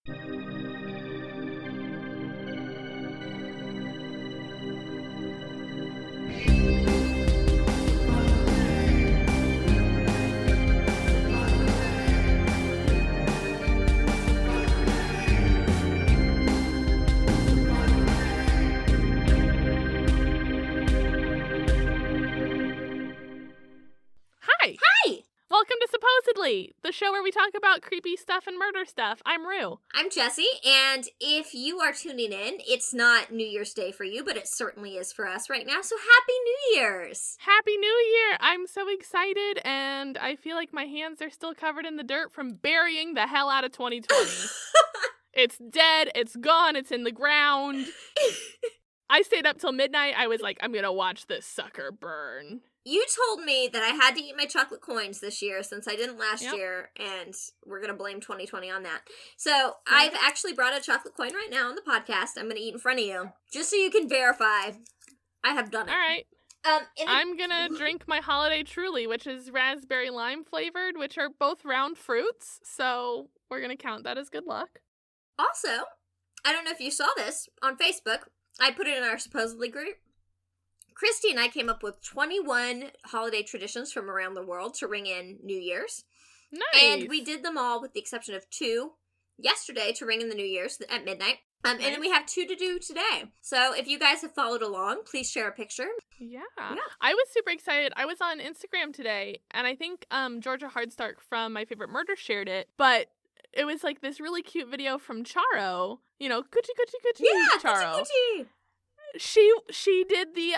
Hi! Hi! Welcome to Supposedly, the show where we talk about creepy stuff and murder stuff. I'm Rue. I'm Jessi, and if you are tuning in, it's not New Year's Day for you, but it certainly is for us right now, so Happy New Year's! Happy New Year! I'm so excited, and I feel like my hands are still covered in the dirt from burying the hell out of 2020. It's dead, it's gone, it's in the ground. I stayed up till midnight. I was like, I'm gonna watch this sucker burn. You told me that I had to eat my chocolate coins this year since I didn't last year, and we're going to blame 2020 on that. So I've actually brought a chocolate coin right now on the podcast. I'm going to eat in front of you, just so you can verify I have done it. All right. I'm going to drink my Holiday Truly, which is raspberry lime flavored, which are both round fruits. So we're going to count that as good luck. Also, I don't know if you saw this on Facebook. I put it in our Supposedly group. Christy and I came up with 21 holiday traditions from around the world to ring in New Year's. Nice. And we did them all with the exception of 2 yesterday to ring in the New Year's at midnight. Nice. And then we have 2 to do today. So if you guys have followed along, please share a picture. Yeah. I was super excited. I was on Instagram today, and I think Georgia Hardstark from My Favorite Murder shared it, but it was like this really cute video from Charo. You know, Coochie Coochie Coochie. Yeah, Charo. Coochie Coochie. She did the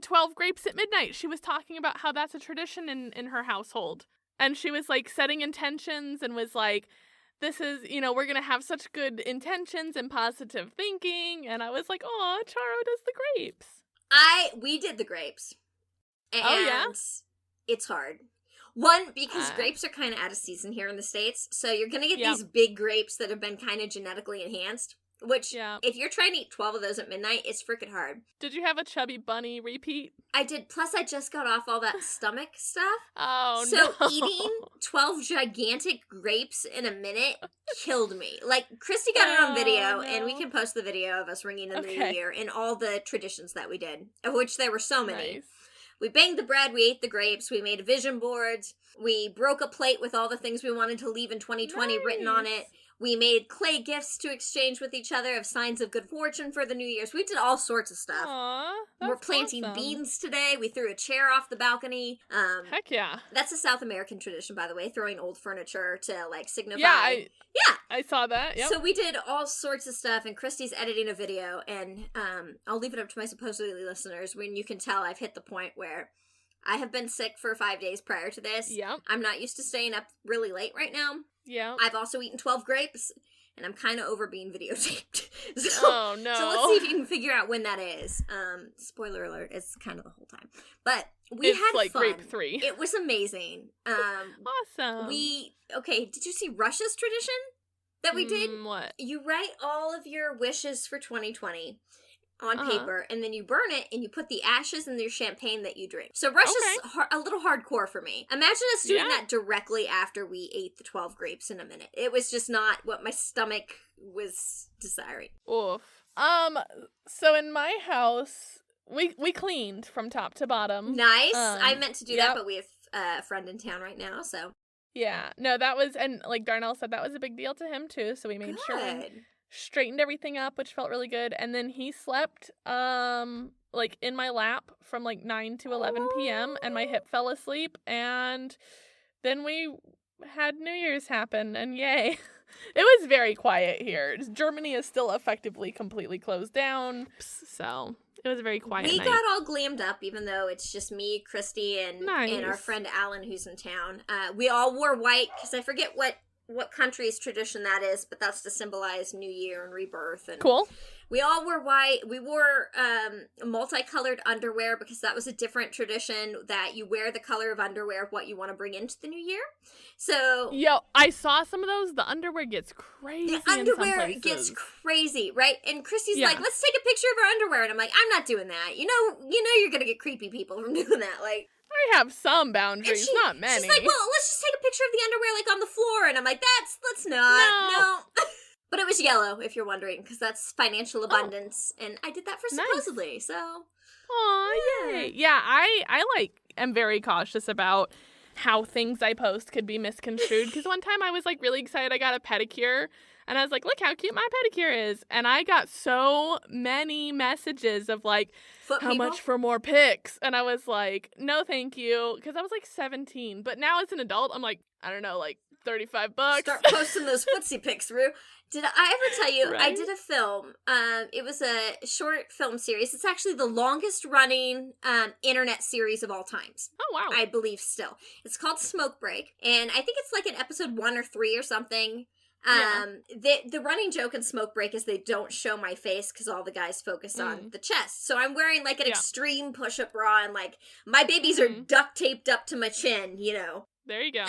12 grapes at midnight. She was talking about how that's a tradition in her household. And she was like setting intentions and was like, this is, you know, we're going to have such good intentions and positive thinking. And I was like, oh, Charo does the grapes. We did the grapes. And oh, yeah? It's hard. One, because grapes are kind of out of season here in the States. So you're going to get these big grapes that have been kind of genetically enhanced. Which, if you're trying to eat 12 of those at midnight, it's freaking hard. Did you have a chubby bunny repeat? I did. Plus, I just got off all that stomach stuff. Oh, so no. Eating 12 gigantic grapes in a minute killed me. Like, Christy got it on video, and we can post the video of us ringing in the New Year and all the traditions that we did, of which there were so many. Nice. We banged the bread, we ate the grapes, we made vision boards, we broke a plate with all the things we wanted to leave in 2020 written on it. We made clay gifts to exchange with each other of signs of good fortune for the New Year's. We did all sorts of stuff. Aww, we're planting beans today. We threw a chair off the balcony. Heck yeah. That's a South American tradition, by the way, throwing old furniture to, like, signify. Yeah, I saw that, yep. So we did all sorts of stuff, and Christy's editing a video, and I'll leave it up to my supposedly listeners when you can tell I've hit the point where I have been sick for 5 days prior to this. Yep. I'm not used to staying up really late right now. Yeah. I've also eaten 12 grapes, and I'm kind of over being videotaped. Oh, no. So let's see if you can figure out when that is. Spoiler alert, it's kind of the whole time. But we had like fun. grape 3. It was amazing. Awesome. Did you see Russia's tradition that we did? What? You write all of your wishes for 2020 on paper, and then you burn it, and you put the ashes in your champagne that you drink. So Russia's a little hardcore for me. Imagine us doing that directly after we ate the 12 grapes in a minute. It was just not what my stomach was desiring. Oof. So in my house, we cleaned from top to bottom. Nice. I meant to do that, but we have a friend in town right now, so. Yeah. No, that was, and like Darnell said, that was a big deal to him too, so we made sure we straightened everything up, which felt really good. And then he slept like in my lap from like 9 to 11 p.m. and my hip fell asleep, and then we had New Year's happen, and yay. It was very quiet here. Germany is still effectively completely closed down, so it was a very quiet night. We got all glammed up, even though it's just me, Christy, and our friend Alan who's in town. We all wore white, because I forget what country's tradition that is, but that's to symbolize New Year and rebirth. And cool. We all wore white. We wore multicolored underwear because that was a different tradition that you wear the color of underwear of what you want to bring into the new year. So yo, I saw some of those. The underwear gets crazy. The underwear gets crazy, right? And Christy's like, let's take a picture of our underwear. And I'm like, I'm not doing that. You know you're going to get creepy people from doing that. Like, I have some boundaries, not many. She's like, well, let's just take a picture of the underwear, like, on the floor. And I'm like, let's not. No. But it was yellow, if you're wondering, because that's financial abundance. And I did that for supposedly, so. Aw, yay. Yeah, I like, am very cautious about how things I post could be misconstrued. Because one time I was, like, really excited I got a pedicure. And I was like, look how cute my pedicure is. And I got so many messages of, like, how much for more pics? And I was like, no, thank you. Because I was, like, 17. But now as an adult, I'm like, I don't know, like, $35. Start posting those footsie pics, Rue. Did I ever tell you, I did a film. It was a short film series. It's actually the longest running internet series of all times. Oh, wow. I believe still. It's called Smoke Break. And I think it's like in episode 1 or 3 or something. The running joke in Smoke Break is they don't show my face because all the guys focus on the chest. So I'm wearing like an extreme push-up bra and like my babies are duct taped up to my chin, you know. There you go.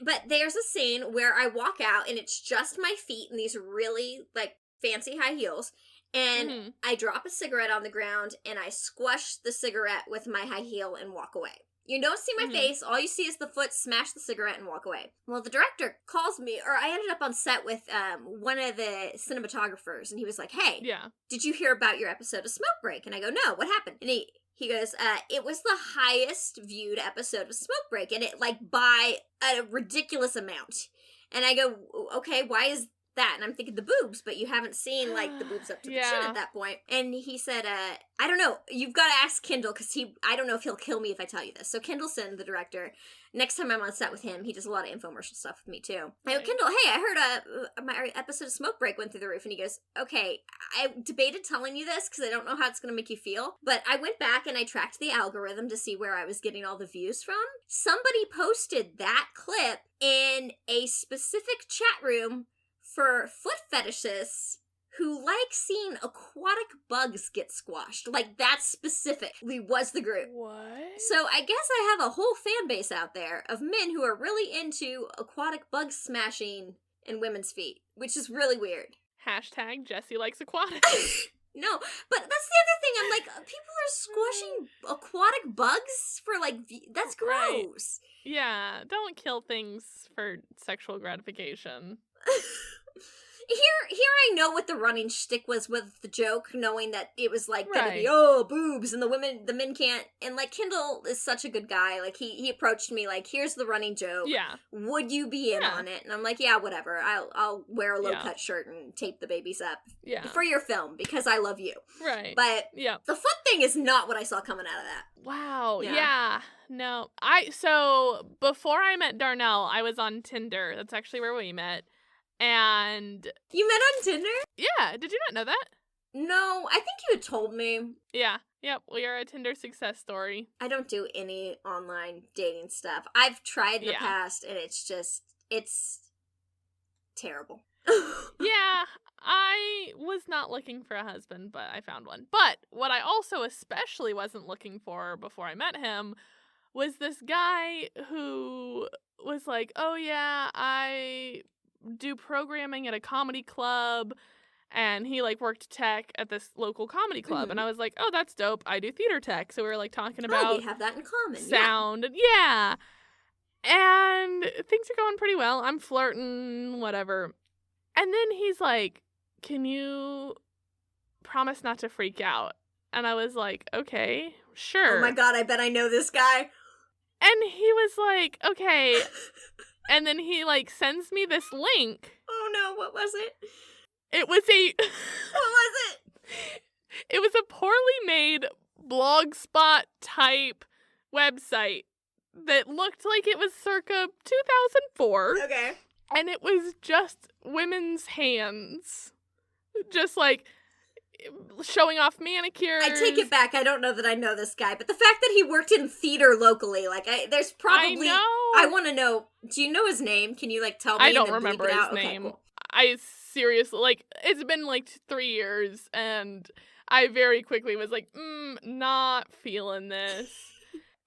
But there's a scene where I walk out and it's just my feet in these really like fancy high heels. And I drop a cigarette on the ground and I squash the cigarette with my high heel and walk away. You don't see my face. All you see is the foot smash the cigarette and walk away. Well, the director calls me, or I ended up on set with one of the cinematographers, and he was like, hey, did you hear about your episode of Smoke Break? And I go, no, what happened? And he goes, it was the highest viewed episode of Smoke Break, and it, like, by a ridiculous amount. And I go, okay, why is that? And I'm thinking the boobs, but you haven't seen, like, the boobs up to the chin at that point. And he said, I don't know, you've got to ask Kendall, because I don't know if he'll kill me if I tell you this. So Kendallson, the director, next time I'm on set with him, he does a lot of infomercial stuff with me, too. I go, Kendall, hey, I heard my episode of Smoke Break went through the roof. And he goes, okay, I debated telling you this, because I don't know how it's going to make you feel. But I went back and I tracked the algorithm to see where I was getting all the views from. Somebody posted that clip in a specific chat room for foot fetishists who like seeing aquatic bugs get squashed. Like, that specifically was the group. What? So I guess I have a whole fan base out there of men who are really into aquatic bug smashing in women's feet, which is really weird. Hashtag Jessi likes aquatics. No, but that's the other thing. I'm like, people are squashing aquatic bugs for, like, that's gross. Right. Yeah, don't kill things for sexual gratification. Here I know what the running shtick was with the joke, knowing that it was like gonna be boobs and the men can't. And like Kendall is such a good guy. Like he approached me like, here's the running joke. Yeah. Would you be in on it? And I'm like, yeah, whatever. I'll wear a low cut shirt and tape the babies up. Yeah. For your film because I love you. Right. But the foot thing is not what I saw coming out of that. Wow. Yeah. No. So before I met Darnell, I was on Tinder. That's actually where we met. And you met on Tinder? Yeah. Did you not know that? No, I think you had told me. Yeah. Yep. We are a Tinder success story. I don't do any online dating stuff. I've tried in the past, and it's terrible. Yeah. I was not looking for a husband, but I found one. But what I also especially wasn't looking for before I met him was this guy who was like, oh yeah, I do programming at a comedy club, and he like worked tech at this local comedy club, and I was like, oh, that's dope. I do theater tech, so we were like talking about we have that in common. Sound, and things are going pretty well. I'm flirting, whatever, and then he's like, can you promise not to freak out? And I was like, okay, sure. Oh my god, I bet I know this guy. And he was like, okay. And then he, like, sends me this link. Oh, no. What was it? It was What was it? It was a poorly made blogspot type website that looked like it was circa 2004. Okay. And it was just women's hands. Just, like, showing off manicures. I take it back. I don't know that I know this guy, but the fact that he worked in theater locally, like, there's probably. I know. I want to know. Do you know his name? Can you like tell me? I don't remember his name. Okay, cool. I seriously, like, it's been, like, 3 years, and I very quickly was like, not feeling this.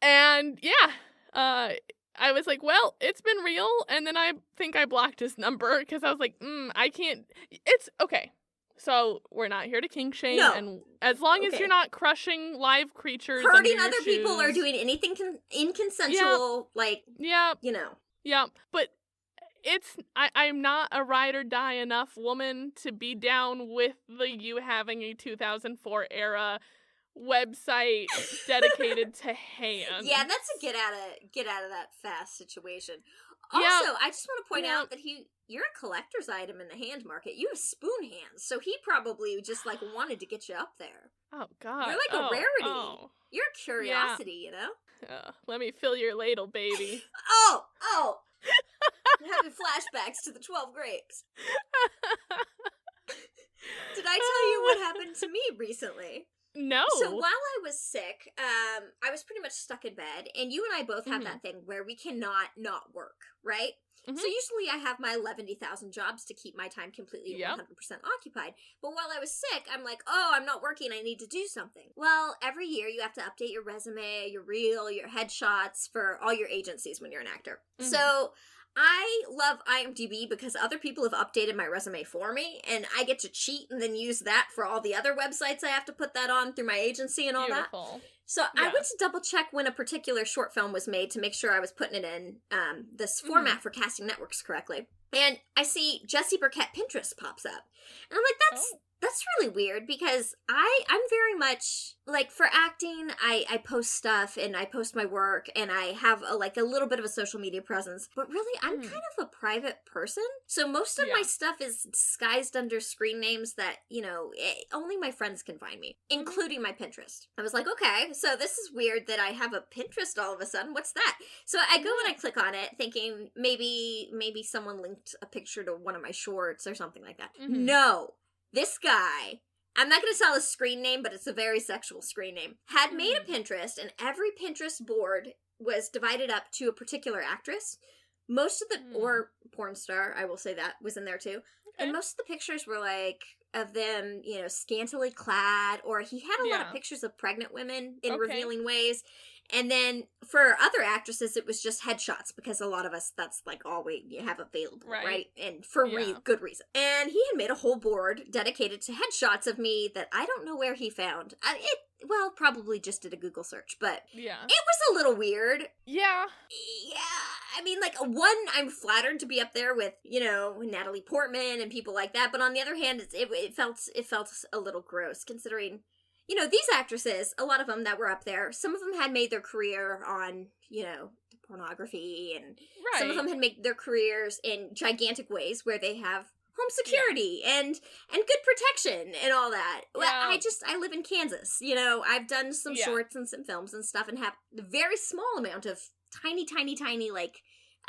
And, yeah, I was like, well, it's been real, and then I think I blocked his number, because I was like, I can't, it's, okay. So, we're not here to kink shame, and as long as you're not crushing live creatures hurting other people or doing anything inconsensual, you know. Yeah, but I'm not a ride or die enough woman to be down with you having a 2004 era website dedicated to hands. Yeah, that's a get out of that fast situation. Also, I just want to point out that you're a collector's item in the hand market. You have spoon hands, so he probably just like wanted to get you up there. Oh God, you're like a rarity. Oh. You're a curiosity, you know. Let me fill your ladle, baby. oh. I'm having flashbacks to the 12 grapes. Did I tell you what happened to me recently? No. So while I was sick, I was pretty much stuck in bed, and you and I both have that thing where we cannot not work, right? Mm-hmm. So usually I have my 11,000 jobs to keep my time completely 100% occupied. But while I was sick, I'm like, I'm not working, I need to do something. Well, every year you have to update your resume, your reel, your headshots for all your agencies when you're an actor. Mm-hmm. So I love IMDb because other people have updated my resume for me, and I get to cheat and then use that for all the other websites I have to put that on through my agency and all that. So I went to double check when a particular short film was made to make sure I was putting it in this format for casting networks correctly. And I see Jessi Burkett Pinterest pops up. And I'm like, that's really weird, because I'm very much, like, for acting, I post stuff, and I post my work, and I have a little bit of a social media presence, but really, I'm kind of a private person, so most of my stuff is disguised under screen names that, only my friends can find me, including my Pinterest. I was like, okay, so this is weird that I have a Pinterest all of a sudden, what's that? So I go and I click on it, thinking maybe someone linked a picture to one of my shorts or something like that. Mm-hmm. No. This guy, I'm not going to tell his screen name, but it's a very sexual screen name, had made a Pinterest, and every Pinterest board was divided up to a particular actress. Most of the, or porn star, I will say that, was in there too. Okay. And most of the pictures were like, of them, scantily clad, or he had a lot of pictures of pregnant women in revealing ways. And then for other actresses, it was just headshots, because a lot of us, that's like all we have available, right? And for good reason. And he had made a whole board dedicated to headshots of me that I don't know where he found. Probably just did a Google search, but it was a little weird. Yeah. I mean, I'm flattered to be up there with, Natalie Portman and people like that, but on the other hand, it felt a little gross, considering, these actresses, a lot of them that were up there, some of them had made their career on, pornography, and some of them had made their careers in gigantic ways where they have home security and good protection and all that. Well, I live in Kansas, I've done some shorts and some films and stuff, and have a very small amount of tiny,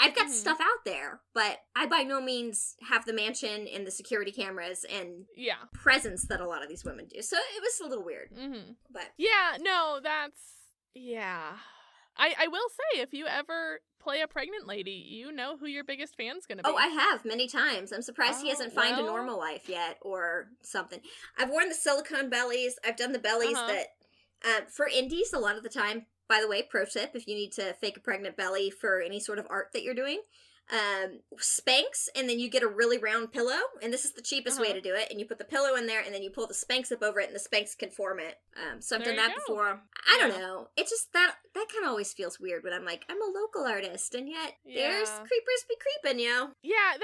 I've got stuff out there, but I by no means have the mansion and the security cameras and presence that a lot of these women do. So it was a little weird. Mm-hmm. But I will say, if you ever play a pregnant lady, you know who your biggest fan's gonna be. Oh, I have many times. I'm surprised he hasn't found a normal life yet or something. I've worn the silicone bellies. I've done the bellies that, for indies, a lot of the time. By the way, pro tip, if you need to fake a pregnant belly for any sort of art that you're doing, Spanx, and then you get a really round pillow, and this is the cheapest way to do it, and you put the pillow in there, and then you pull the Spanx up over it, and the Spanx can form it. So I've done that before. I don't know. It's just that kind of always feels weird when I'm like, I'm a local artist, and yet there's creepers be creeping, Yeah,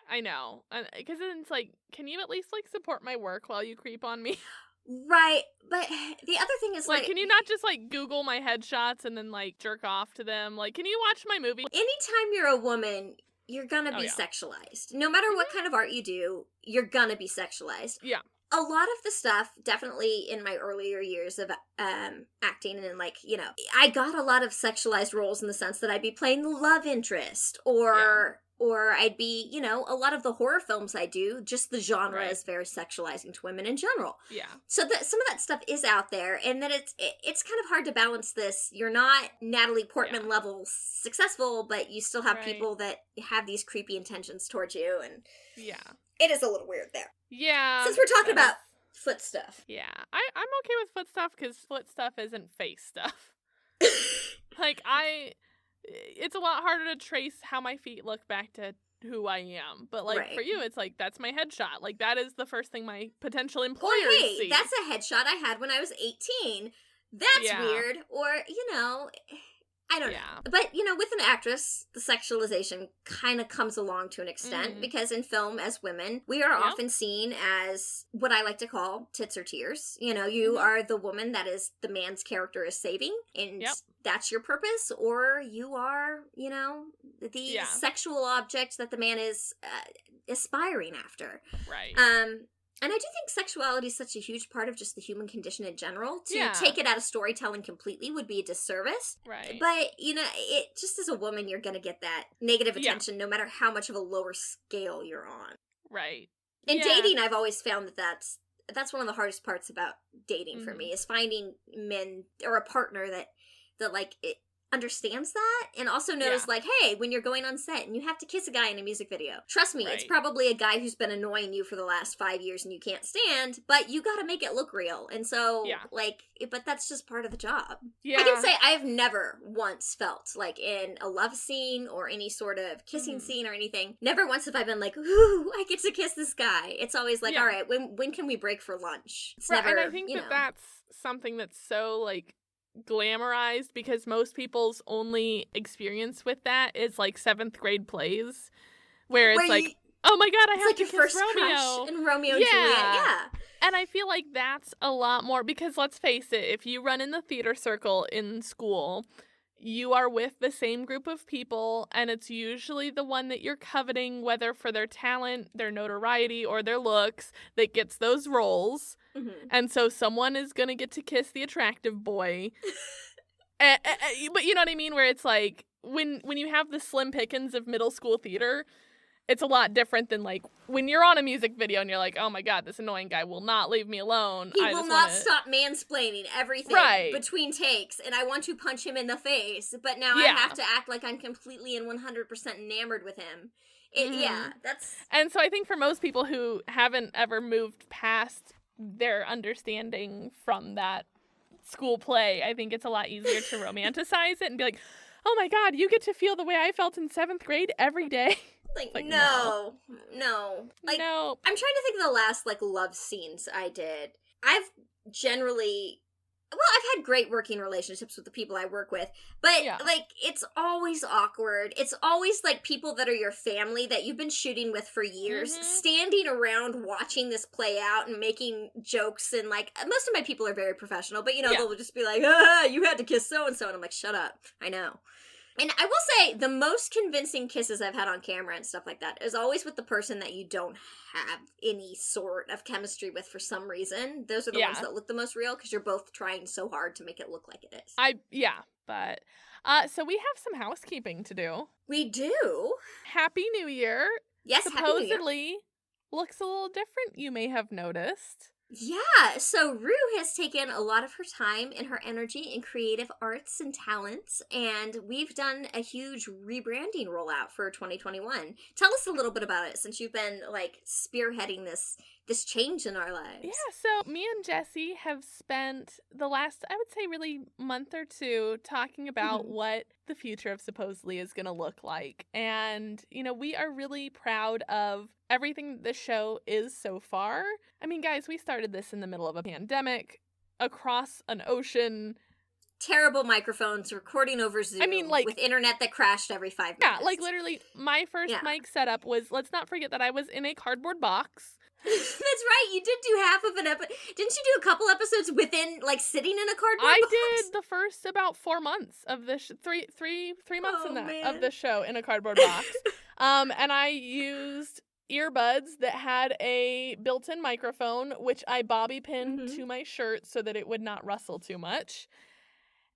I know. Because then it's like, can you at least, support my work while you creep on me? Right, but the other thing is, can you not just, Google my headshots and then, jerk off to them? Can you watch my movie? Anytime you're a woman, you're gonna be sexualized. No matter what kind of art you do, you're gonna be sexualized. Yeah. A lot of the stuff, definitely in my earlier years of acting, and I got a lot of sexualized roles in the sense that I'd be playing the love interest, or or I'd be, you know, a lot of the horror films I do, just the genre is very sexualizing to women in general. Yeah. So some of that stuff is out there, and then it's kind of hard to balance this. You're not Natalie Portman level successful, but you still have people that have these creepy intentions towards you, and it is a little weird there. Yeah. Since we're talking about foot stuff. Yeah. I'm okay with foot stuff because foot stuff isn't face stuff. Like, it's a lot harder to trace how my feet look back to who I am. But, like, for you, it's like, that's my headshot. Like, that is the first thing my potential employers see. That's a headshot I had when I was 18. That's weird. Or, you know, I don't know. But, you know, with an actress, the sexualization kind of comes along to an extent because in film, as women, we are often seen as what I like to call tits or tears. You know, you are the woman that is the man's character is saving, and that's your purpose, or you are, you know, the sexual object that the man is aspiring after. Right. And I do think sexuality is such a huge part of just the human condition in general. To take it out of storytelling completely would be a disservice. Right. But, you know, it just as a woman, you're going to get that negative attention no matter how much of a lower scale you're on. Right. In dating, I've always found that that's one of the hardest parts about dating for me, is finding men or a partner that like, it understands that and also knows like, hey, when you're going on set and you have to kiss a guy in a music video, trust me, it's probably a guy who's been annoying you for the last 5 years and you can't stand, but you got to make it look real. And so like, but that's just part of the job. I can say I've never once felt like in a love scene or any sort of kissing scene or anything, never once have I been like, ooh, I get to kiss this guy. It's always like, all right, when can we break for lunch? It's never, and I think that's something that's so like glamorized because most people's only experience with that is like 7th grade plays where it's like, oh my god, I have to kiss Romeo and Romeo and Juliet. And I feel like that's a lot more because let's face it, if you run in the theater circle in school, you are with the same group of people and it's usually the one that you're coveting, whether for their talent, their notoriety, or their looks, that gets those roles. And so someone is going to get to kiss the attractive boy. But you know what I mean? Where it's like, when you have the slim pickings of middle school theater, it's a lot different than like when you're on a music video and you're like, oh my god, this annoying guy will not leave me alone. He will not stop mansplaining everything between takes, and I want to punch him in the face, but now I have to act like I'm completely and 100% enamored with him. That's... And so I think for most people who haven't ever moved past their understanding from that school play, I think it's a lot easier to romanticize it and be like, oh my god, you get to feel the way I felt in 7th grade every day. Like no. Like, no. I'm trying to think of the last, like, love scenes I did. I've had great working relationships with the people I work with, but, like, it's always awkward. It's always, like, people that are your family that you've been shooting with for years, standing around watching this play out and making jokes, and, like, most of my people are very professional, but, you know, they'll just be like, you had to kiss so-and-so, and I'm like, shut up. I know. And I will say, the most convincing kisses I've had on camera and stuff like that is always with the person that you don't have any sort of chemistry with for some reason. Those are the ones that look the most real because you're both trying so hard to make it look like it is. So we have some housekeeping to do. We do. Happy New Year. Yes, supposedly Happy New Year. Looks a little different, you may have noticed. Yeah, so Rue has taken a lot of her time and her energy in creative arts and talents, and we've done a huge rebranding rollout for 2021. Tell us a little bit about it, since you've been, like, spearheading this change in our lives. Yeah, so me and Jessi have spent the last, I would say, really month or two talking about what the future of Supposedly is going to look like. And, you know, we are really proud of everything the show is so far. I mean, guys, we started this in the middle of a pandemic, across an ocean. Terrible microphones, recording over Zoom. I mean, like, with internet that crashed every 5 minutes. Yeah, like, literally, my first mic setup was, let's not forget that I was in a cardboard box. That's right, you did do half of an episode. Didn't you do a couple episodes within, like, sitting in a cardboard box? I did the first about 4 months of the three months of the show in a cardboard box. And I used earbuds that had a built-in microphone, which I bobby pinned to my shirt so that it would not rustle too much.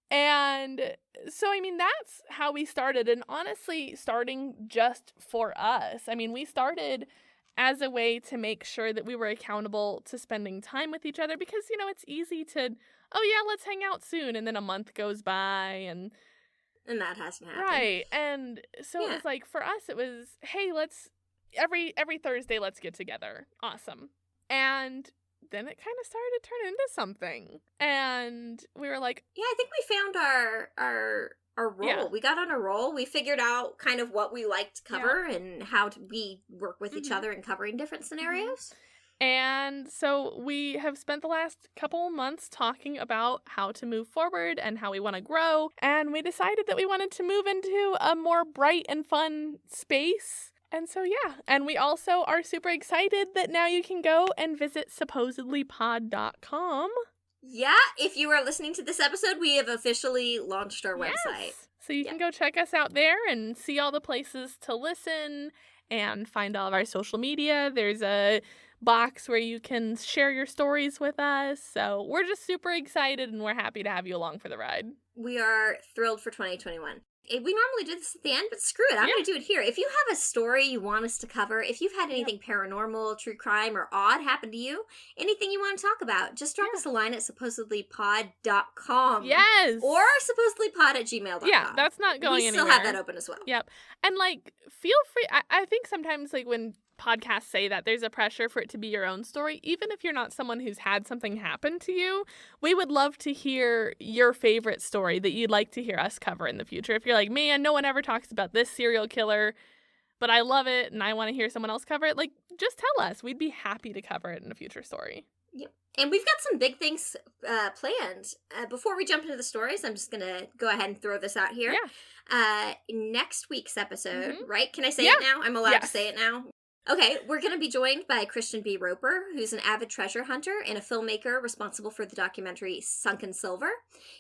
And so, I mean, that's how we started. And honestly, starting just for us. I mean, we started as a way to make sure that we were accountable to spending time with each other because, you know, it's easy to, oh, yeah, let's hang out soon. And then a month goes by and that hasn't happened. Right. And so it was like, for us, it was, hey, let's, every Thursday, let's get together. Awesome. And then it kind of started to turn into something. And we were like, yeah, I think we found our role. Yeah. We got on a roll. We figured out kind of what we like to cover and how we work with each other in covering different scenarios. And so we have spent the last couple months talking about how to move forward and how we want to grow. And we decided that we wanted to move into a more bright and fun space. And so, yeah. And we also are super excited that now you can go and visit supposedlypod.com. Yeah, if you are listening to this episode, we have officially launched our website. So you can go check us out there and see all the places to listen and find all of our social media. There's a box where you can share your stories with us. So we're just super excited and we're happy to have you along for the ride. We are thrilled for 2021. We normally do this at the end, but screw it. I'm going to do it here. If you have a story you want us to cover, if you've had anything paranormal, true crime, or odd happen to you, anything you want to talk about, just drop us a line at supposedlypod.com. Yes. Or supposedlypod@gmail.com. Yeah, that's not going anywhere. We still have that open as well. Yep. And, like, feel free. I think sometimes, like, when podcasts say that there's a pressure for it to be your own story, even if you're not someone who's had something happen to you, we would love to hear your favorite story that you'd like to hear us cover in the future. If you're like, man, no one ever talks about this serial killer, but I love it and I want to hear someone else cover it, like, just tell us. We'd be happy to cover it in a future story. Yep. And we've got some big things planned. Before we jump into the stories, I'm just going to go ahead and throw this out here. Yeah. Next week's episode, right? Can I say it now? I'm allowed to say it now? Okay, we're going to be joined by Christian B. Roper, who's an avid treasure hunter and a filmmaker responsible for the documentary Sunken Silver.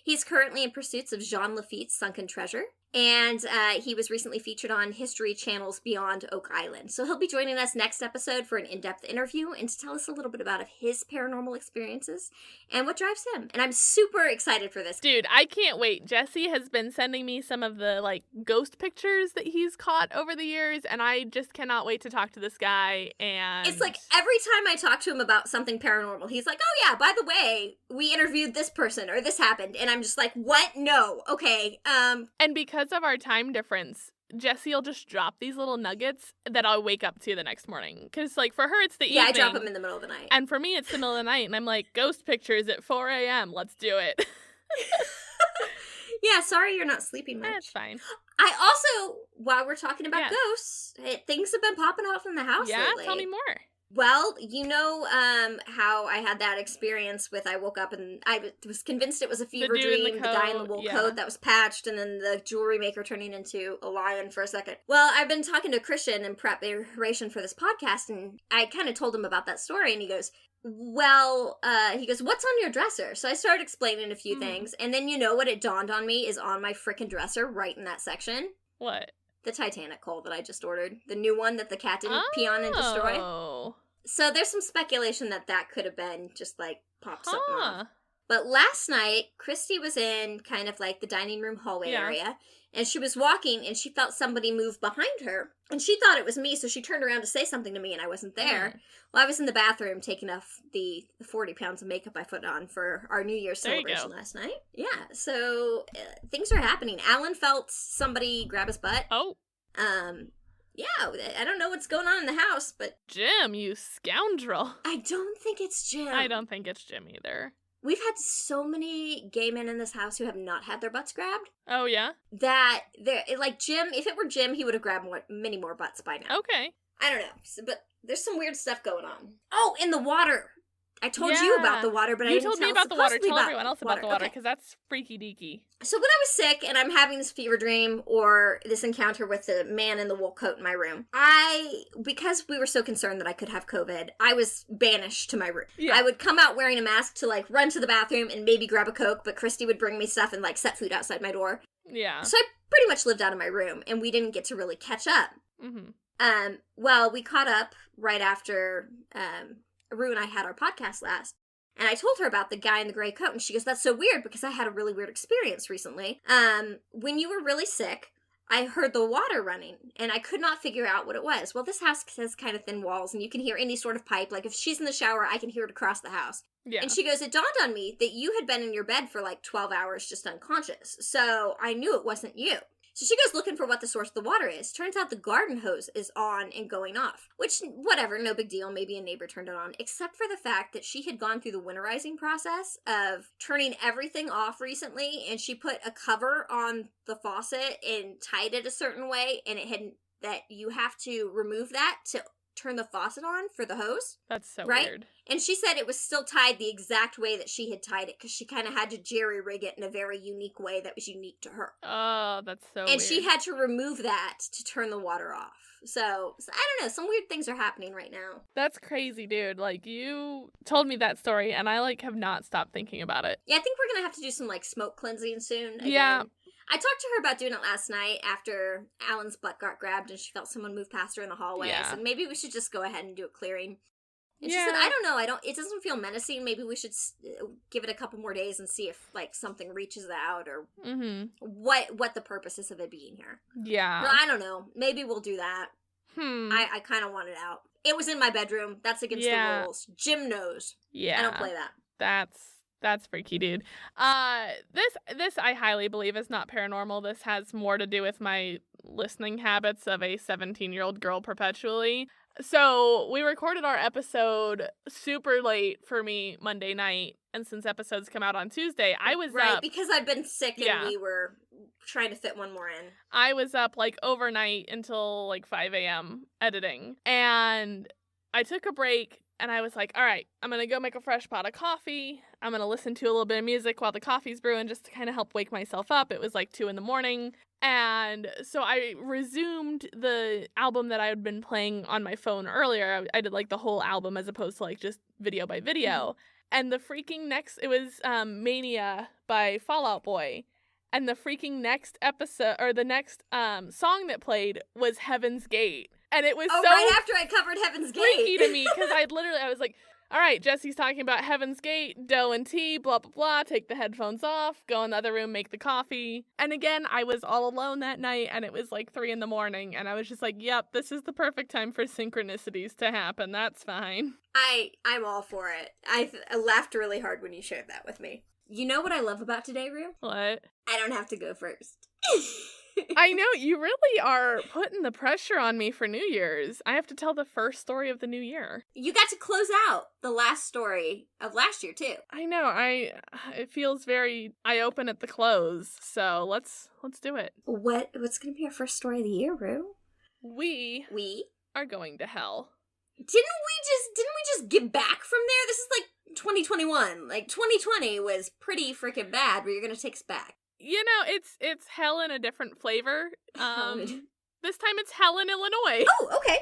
He's currently in pursuits of Jean Lafitte's Sunken Treasure, and he was recently featured on History Channel's Beyond Oak Island. So he'll be joining us next episode for an in-depth interview and to tell us a little bit about his paranormal experiences and what drives him. And I'm super excited for this. Dude, I can't wait. Jessi has been sending me some of the, like, ghost pictures that he's caught over the years, and I just cannot wait to talk to this guy. And it's like every time I talk to him about something paranormal, he's like, oh yeah, by the way, we interviewed this person or this happened. And I'm just like, what? No. Okay. And because of our time difference, Jessi will just drop these little nuggets that I'll wake up to the next morning. Because, like, for her, it's the evening. Yeah, I drop them in the middle of the night. And for me, it's the middle of the night. And I'm like, ghost pictures at 4 a.m. Let's do it. Yeah, sorry you're not sleeping much. That's fine. I also, while we're talking about ghosts, things have been popping off in the house lately. Yeah, tell me more. Well, you know how I had that experience with I woke up and I was convinced it was a fever dream, the guy in the wool coat that was patched, and then the jewelry maker turning into a lion for a second. Well, I've been talking to Christian in preparation for this podcast, and I kind of told him about that story, and he goes, well, what's on your dresser? So I started explaining a few things, and then you know what it dawned on me is on my frickin' dresser right in that section? What? The Titanic coal that I just ordered. The new one that the cat didn't pee on and destroy. So there's some speculation that could have been just, like, popped something off. But last night, Christy was in kind of, like, the dining room hallway area, and she was walking, and she felt somebody move behind her, and she thought it was me, so she turned around to say something to me, and I wasn't there. Well, I was in the bathroom taking off the 40 pounds of makeup I put on for our New Year's celebration last night. Yeah, so things are happening. Alan felt somebody grab his butt. Oh. Yeah, I don't know what's going on in the house, but... Jim, you scoundrel. I don't think it's Jim. I don't think it's Jim either. We've had so many gay men in this house who have not had their butts grabbed. Oh, yeah? That, like, Jim, if it were Jim, he would have grabbed many more butts by now. Okay. I don't know, but there's some weird stuff going on. Oh, in the water. I told you about the water, but I didn't tell you told me about the water. Tell everyone else about the water, because that's freaky deaky. So when I was sick and I'm having this fever dream or this encounter with the man in the wool coat in my room, because we were so concerned that I could have COVID, I was banished to my room. Yeah. I would come out wearing a mask to, like, run to the bathroom and maybe grab a Coke, but Christy would bring me stuff and, like, set food outside my door. Yeah. So I pretty much lived out of my room, and we didn't get to really catch up. Mm-hmm. Well, we caught up right after Rue and I had our podcast last. And I told her about the guy in the gray coat, and she goes, that's so weird because I had a really weird experience recently. When you were really sick, I heard the water running, and I could not figure out what it was. Well, this house has kind of thin walls, and you can hear any sort of pipe. Like, if she's in the shower, I can hear it across the house. Yeah. And she goes, it dawned on me that you had been in your bed for like 12 hours just unconscious. So I knew it wasn't you. So she goes looking for what the source of the water is. Turns out the garden hose is on and going off. Which, whatever, no big deal. Maybe a neighbor turned it on. Except for the fact that she had gone through the winterizing process of turning everything off recently. And she put a cover on the faucet and tied it a certain way. And it had that you have to remove that to turn the faucet on for the hose. That's so right? weird. And she said it was still tied the exact way that she had tied it because she kind of had to jerry-rig it in a very unique way that was unique to her. Oh, that's so weird. And she had to remove that to turn the water off. So, I don't know, some weird things are happening right now. That's crazy, dude. Like, you told me that story, and I, like, have not stopped thinking about it. Yeah, I think we're gonna have to do some, like, smoke cleansing soon. Again. Yeah. I talked to her about doing it last night after Alan's butt got grabbed and she felt someone move past her in the hallway. Yeah. So maybe we should just go ahead and do a clearing. And she Yeah. said, I don't know, it doesn't feel menacing. Maybe we should give it a couple more days and see if, like, something reaches out or what the purpose is of it being here. Yeah. But I don't know. Maybe we'll do that. I kind of want it out. It was in my bedroom. That's against the rules. Jim knows. Yeah. I don't play that. That's freaky, dude. This I highly believe is not paranormal. This has more to do with my listening habits of a 17-year-old girl perpetually. So we recorded our episode super late for me Monday night, and since episodes come out on Tuesday, I was up. Because I've been sick and we were trying to fit one more in. I was up like overnight until like 5 a.m. editing, and I took a break. And I was like, all right, I'm going to go make a fresh pot of coffee. I'm going to listen to a little bit of music while the coffee's brewing just to kind of help wake myself up. It was like 2 a.m. And so I resumed the album that I had been playing on my phone earlier. I did like the whole album as opposed to like just video by video. And the freaking next, it was Mania by Fall Out Boy. And the freaking next episode, or the next song that played was Heaven's Gate. And it was so right after I covered Heaven's Gate. Freaky to me, because I was like, all right, Jessi's talking about Heaven's Gate, dough and tea, blah, blah, blah, take the headphones off, go in the other room, make the coffee. And again, I was all alone that night, and it was like 3 a.m, and I was just like, yep, this is the perfect time for synchronicities to happen. That's fine. I'm all for it. I laughed really hard when you shared that with me. You know what I love about today, Rue? What? I don't have to go first. I know, you really are putting the pressure on me for New Year's. I have to tell the first story of the new year. You got to close out the last story of last year, too. I know, it feels very eye-open at the close, so let's do it. What's going to be our first story of the year, Rue? We are going to hell. Didn't we just get back from there? This is like 2021. Like, 2020 was pretty freaking bad, but you're going to take us back. You know, it's hell in a different flavor. This time it's hell in Illinois. Oh, okay.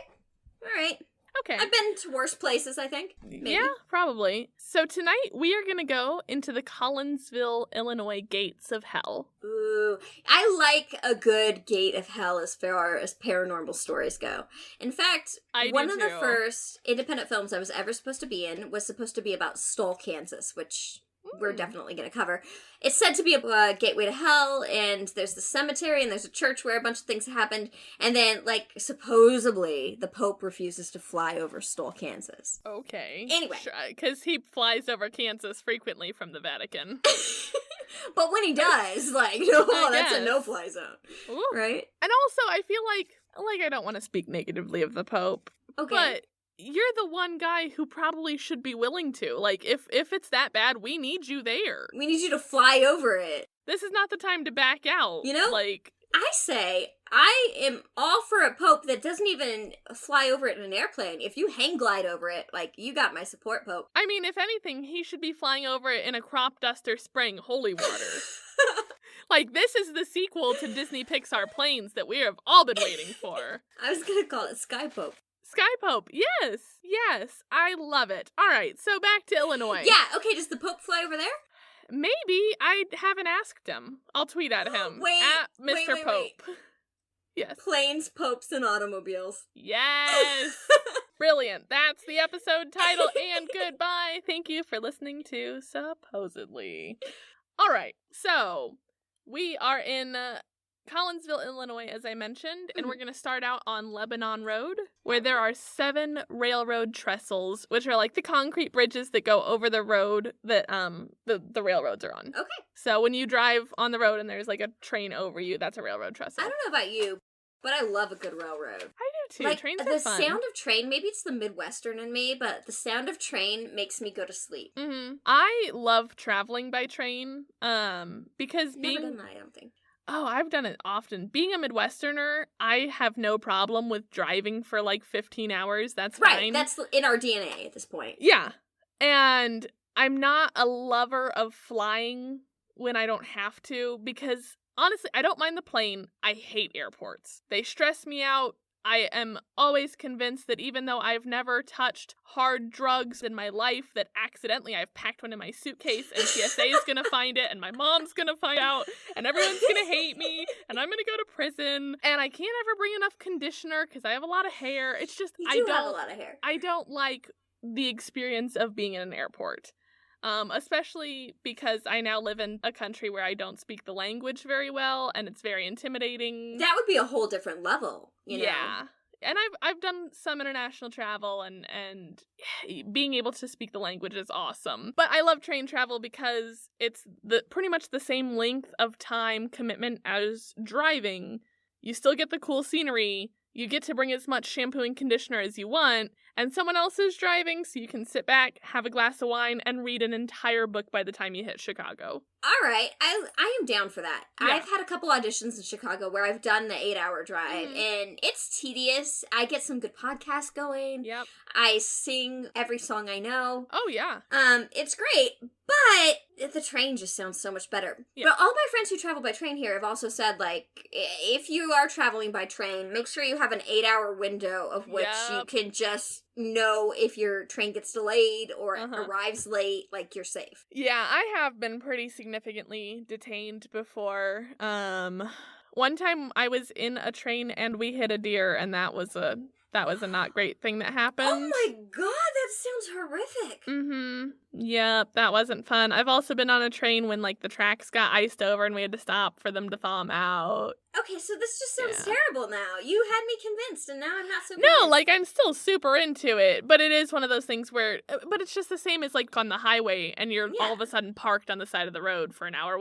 All right. Okay. I've been to worse places, I think. Maybe. Yeah, probably. So tonight we are going to go into the Collinsville, Illinois gates of hell. Ooh, I like a good gate of hell as far as paranormal stories go. In fact, one of the first independent films I was ever supposed to be in was supposed to be about Stoll, Kansas, which we're definitely going to cover. It's said to be a gateway to hell, and there's the cemetery, and there's a church where a bunch of things happened, and then, like, supposedly, the Pope refuses to fly over Stoll, Kansas. Okay. Anyway. Because he flies over Kansas frequently from the Vatican. But when he does, like, no, that's a no-fly zone. Ooh. Right? And also, I feel like I don't want to speak negatively of the Pope. Okay. But you're the one guy who probably should be willing to. Like, if it's that bad, we need you there. We need you to fly over it. This is not the time to back out. You know? Like, I say, I am all for a Pope that doesn't even fly over it in an airplane. If you hang glide over it, like, you got my support, Pope. I mean, if anything, he should be flying over it in a crop duster spraying holy water. Like, this is the sequel to Disney Pixar planes that we have all been waiting for. I was gonna call it Sky Pope. Sky Pope, yes, I love it. All right, so back to Illinois. Yeah, okay, does the Pope fly over there? Maybe. I haven't asked him. I'll tweet at him. At Mr. Wait. Pope. Yes. Planes, popes, and automobiles. Yes. Brilliant. That's the episode title and goodbye. Thank you for listening to Supposedly. All right. So we are in Collinsville, Illinois, as I mentioned, and we're going to start out on Lebanon Road, where there are 7 railroad trestles, which are like the concrete bridges that go over the road that the railroads are on. Okay. So when you drive on the road and there's like a train over you, that's a railroad trestle. I don't know about you, but I love a good railroad. I do too. Like, Trains are the fun. sound of train, maybe it's the Midwestern in me, but the sound of train makes me go to sleep. Mm-hmm. I love traveling by train because Never done that, I don't think. Oh, I've done it often. Being a Midwesterner, I have no problem with driving for like 15 hours. That's fine. Right, that's in our DNA at this point. Yeah. And I'm not a lover of flying when I don't have to because, honestly, I don't mind the plane. I hate airports. They stress me out. I am always convinced that even though I've never touched hard drugs in my life, that accidentally I've packed one in my suitcase and TSA is going to find it and my mom's going to find out and everyone's going to hate me and I'm going to go to prison and I can't ever bring enough conditioner because I have a lot of hair. It's just, You do have a lot of hair. I don't like the experience of being in an airport. Especially because I now live in a country where I don't speak the language very well, and it's very intimidating. That would be a whole different level, you know? Yeah. And I've done some international travel, and being able to speak the language is awesome. But I love train travel because it's pretty much the same length of time commitment as driving. You still get the cool scenery. You get to bring as much shampoo and conditioner as you want, and someone else is driving, so you can sit back, have a glass of wine, and read an entire book by the time you hit Chicago. All right, I am down for that. Yeah. I've had a couple auditions in Chicago where I've done the 8-hour drive, and it's tedious. I get some good podcasts going. Yep. I sing every song I know. Oh, yeah. It's great, but the train just sounds so much better. Yeah. But all my friends who travel by train here have also said, like, if you are traveling by train, make sure you have an 8-hour window of which you can just know if your train gets delayed or arrives late, like, you're safe. Yeah, I have been pretty significantly detained before. One time I was in a train and we hit a deer, and that was a not great thing that happened. Oh my god, that sounds horrific. Mm-hmm. Yep, that wasn't fun. I've also been on a train when, like, the tracks got iced over and we had to stop for them to thaw them out. Okay, so this just sounds terrible now. You had me convinced, and now I'm not so convinced. No, like, I'm still super into it, but it is one of those things where, but it's just the same as, like, on the highway, and you're all of a sudden parked on the side of the road for an hour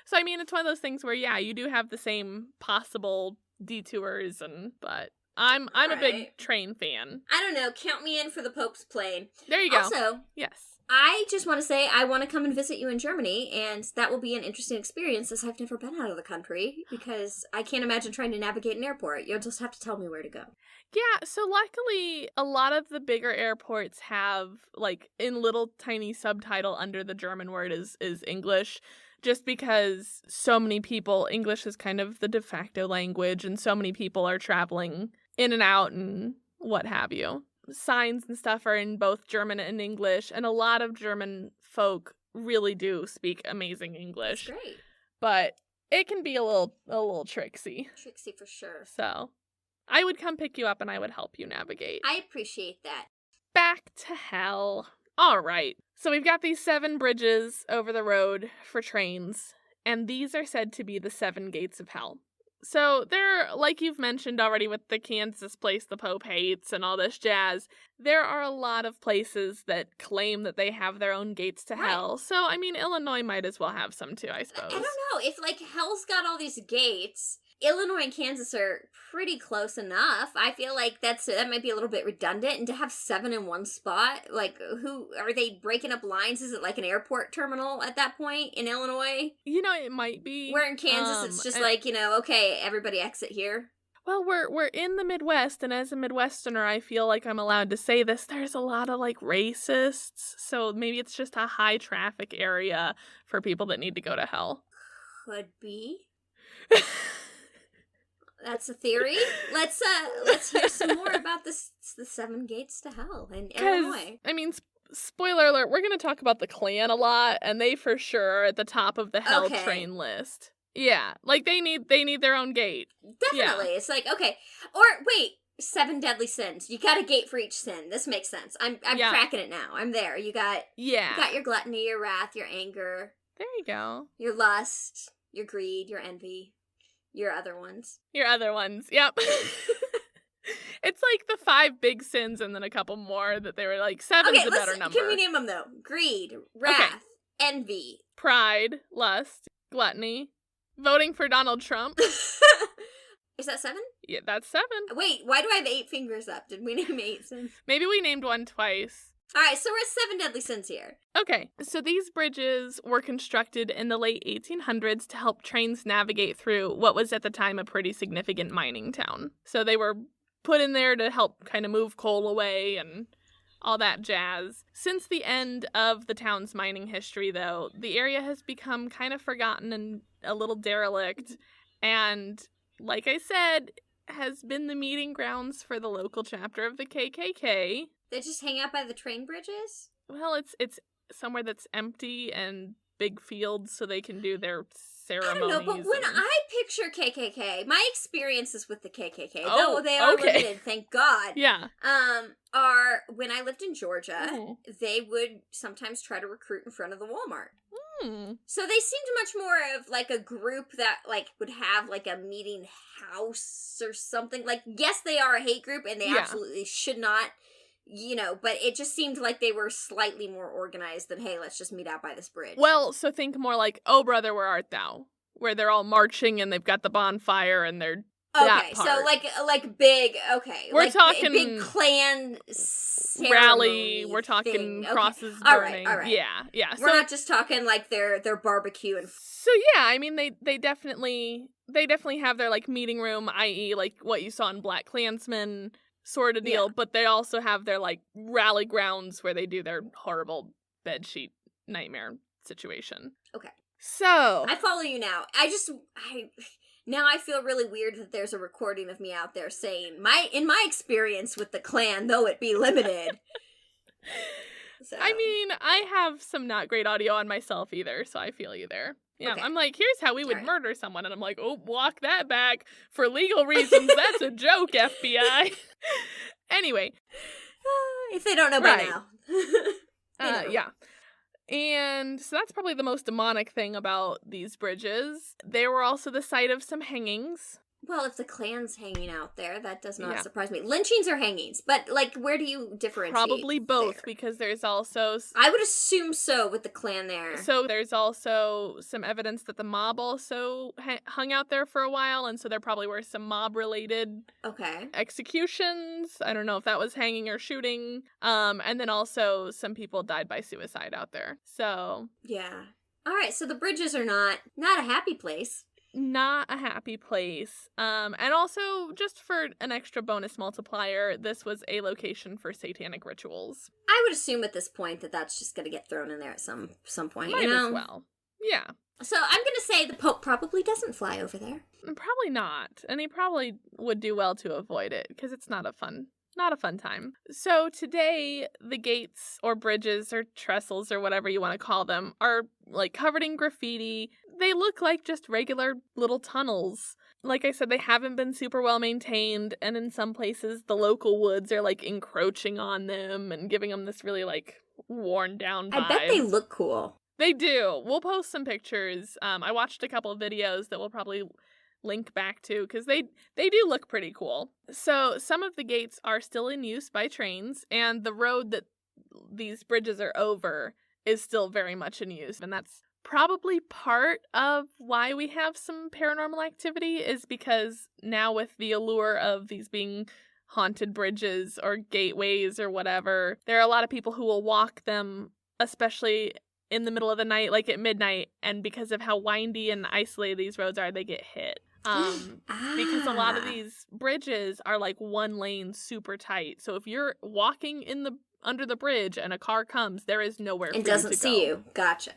so, I mean, it's one of those things where, yeah, you do have the same possible detours, but I'm a big train fan. I don't know, count me in for the Pope's plane. There you go. Also, yes. I just want to say I want to come and visit you in Germany, and that will be an interesting experience as I've never been out of the country, because I can't imagine trying to navigate an airport. You'll just have to tell me where to go. Yeah, so luckily, a lot of the bigger airports have, like, in little tiny subtitle under the German word is English, just because so many people, English is kind of the de facto language, and so many people are traveling in and out and what have you. Signs and stuff are in both German and English, and a lot of German folk really do speak amazing English. That's great. But it can be a little tricksy. Tricksy for sure. So, I would come pick you up and I would help you navigate. I appreciate that. Back to hell. All right. So we've got these 7 bridges over the road for trains, and these are said to be the 7 gates of hell. So they're, like you've mentioned already with the Kansas place the Pope hates and all this jazz, there are a lot of places that claim that they have their own gates to hell. So, I mean, Illinois might as well have some too, I suppose. I don't know. If, like, hell's got all these gates, Illinois and Kansas are pretty close enough. I feel like that might be a little bit redundant, and to have 7 in one spot, like, who are they breaking up lines? Is it like an airport terminal at that point in Illinois? You know, it might be. Where in Kansas it's just like, you know, okay, everybody exit here. Well, we're in the Midwest, and as a Midwesterner, I feel like I'm allowed to say this. There's a lot of, like, racists, so maybe it's just a high traffic area for people that need to go to hell. Could be. That's a theory. Let's hear some more about the 7 gates to hell in Illinois. I mean, spoiler alert, we're going to talk about the Klan a lot, and they for sure are at the top of the hell train list. Yeah, like they need their own gate. Definitely. Yeah. It's like, okay. Or wait, 7 deadly sins. You got a gate for each sin. This makes sense. I'm cracking it now. I'm there. You got your gluttony, your wrath, your anger. There you go. Your lust, your greed, your envy, your other ones. Your other ones. Yep. It's like the 5 big sins and then a couple more that they were like 7's a better number. Can we name them though? Greed, wrath, envy, pride, lust, gluttony, voting for Donald Trump. Is that 7? Yeah, that's 7. Wait, why do I have 8 fingers up? Did we name 8 sins? Maybe we named one twice. Alright, so we're at 7 deadly sins here. Okay, so these bridges were constructed in the late 1800s to help trains navigate through what was at the time a pretty significant mining town. So they were put in there to help kind of move coal away and all that jazz. Since the end of the town's mining history, though, the area has become kind of forgotten and a little derelict, and, like I said, has been the meeting grounds for the local chapter of the KKK. They just hang out by the train bridges? Well, it's somewhere that's empty and big fields so they can do their ceremonies. I don't know, but when I picture KKK, my experiences with the KKK, though they are limited, thank God. Yeah. Are when I lived in Georgia, they would sometimes try to recruit in front of the Walmart. So they seemed much more of like a group that like would have like a meeting house or something. Like, yes, they are a hate group and they absolutely should not, but it just seemed like they were slightly more organized than, hey, let's just meet out by this bridge. Well, so think more like, Oh Brother, Where Art Thou? Where they're all marching and they've got the bonfire and they're okay, so like big, we're like talking big clan rally, we're talking thing. crosses Okay. burning. All right. Yeah. We're not just talking like their barbecue and so yeah, I mean they definitely have their like meeting room, i.e. like what you saw in Black Klansman sort of deal, but they also have their like rally grounds where they do their horrible bedsheet nightmare situation. Okay. So I follow you now. Now I feel really weird that there's a recording of me out there saying in my experience with the Klan, though it be limited. So. I mean, I have some not great audio on myself either, so I feel you there. Yeah, okay. I'm like, here's how we would murder someone, and I'm like, oh, walk that back for legal reasons. That's a joke, FBI. Anyway, if they don't know by now. Yeah. And so that's probably the most demonic thing about these bridges. They were also the site of some hangings. Well, if the Klan's hanging out there, that does not surprise me. Lynchings or hangings, but like, where do you differentiate? Probably both, there? Because there's also... I would assume so with the Klan there. So there's also some evidence that the mob also hung out there for a while, and so there probably were some mob-related executions. I don't know if that was hanging or shooting. And then also some people died by suicide out there. So... yeah. All right, so the bridges are not a happy place. Not a happy place. And also, just for an extra bonus multiplier, this was a location for satanic rituals. I would assume at this point that that's just going to get thrown in there at some point, Might as well. Yeah. So I'm going to say the Pope probably doesn't fly over there. Probably not. And he probably would do well to avoid it, because it's not a fun time. So today, the gates or bridges or trestles or whatever you want to call them are like covered in graffiti. They look like just regular little tunnels. Like I said, they haven't been super well maintained, and in some places the local woods are like encroaching on them and giving them this really like worn down vibe. I bet they look cool. They do. We'll post some pictures. I watched a couple of videos that we'll probably link back to because they do look pretty cool. So some of the gates are still in use by trains, and the road that these bridges are over is still very much in use, and that's probably part of why we have some paranormal activity, is because now with the allure of these being haunted bridges or gateways or whatever, there are a lot of people who will walk them, especially in the middle of the night, like at midnight, and because of how windy and isolated these roads are, they get hit. Because a lot of these bridges are like one lane super tight. So if you're walking under the bridge and a car comes, there is nowhere for you to go. It doesn't see you. Gotcha.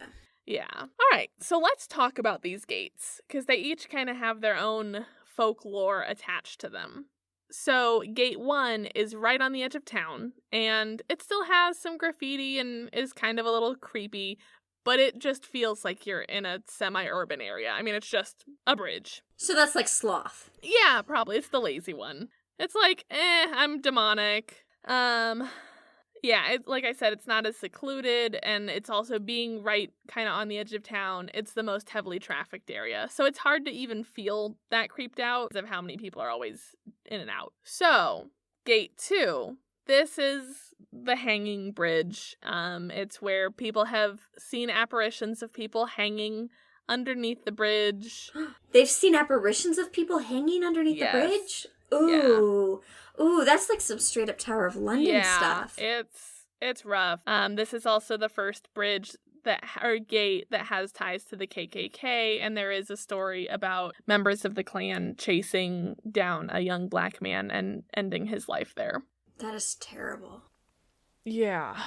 Yeah. All right. So let's talk about these gates, because they each kind of have their own folklore attached to them. So Gate 1 is right on the edge of town, and it still has some graffiti and is kind of a little creepy, but it just feels like you're in a semi-urban area. I mean, it's just a bridge. So that's like Sloth. Yeah, probably. It's the lazy one. It's like, I'm demonic. Yeah, like I said, it's not as secluded, and it's also being right kind of on the edge of town. It's the most heavily trafficked area. So it's hard to even feel that creeped out because of how many people are always in and out. So, Gate 2. This is the hanging bridge. It's where people have seen apparitions of people hanging underneath the bridge. They've seen apparitions of people hanging underneath the bridge? Ooh. Yeah. Ooh, that's like some straight up Tower of London stuff. It's rough. This is also the first bridge or gate that has ties to the KKK, and there is a story about members of the Klan chasing down a young black man and ending his life there. That is terrible. Yeah.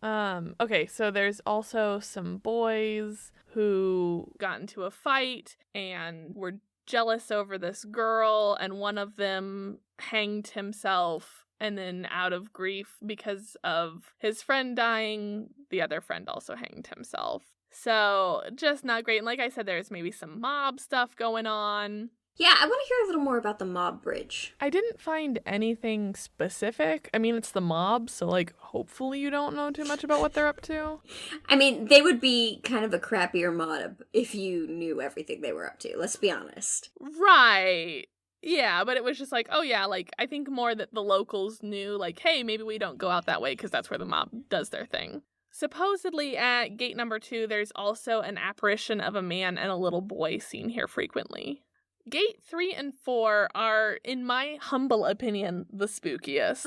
Okay, so there's also some boys who got into a fight and were jealous over this girl, and one of them hanged himself, and then out of grief because of his friend dying, the other friend also hanged himself. So just not great. And like I said, there's maybe some mob stuff going on. Yeah, I want to hear a little more about the mob bridge. I didn't find anything specific. I mean, it's the mob, so, like, hopefully you don't know too much about what they're up to. I mean, they would be kind of a crappier mob if you knew everything they were up to, let's be honest. Right. Yeah, but it was just like, oh yeah, like, I think more that the locals knew, like, hey, maybe we don't go out that way because that's where the mob does their thing. Supposedly at gate number 2, there's also an apparition of a man and a little boy seen here frequently. Gate 3 and 4 are, in my humble opinion, the spookiest.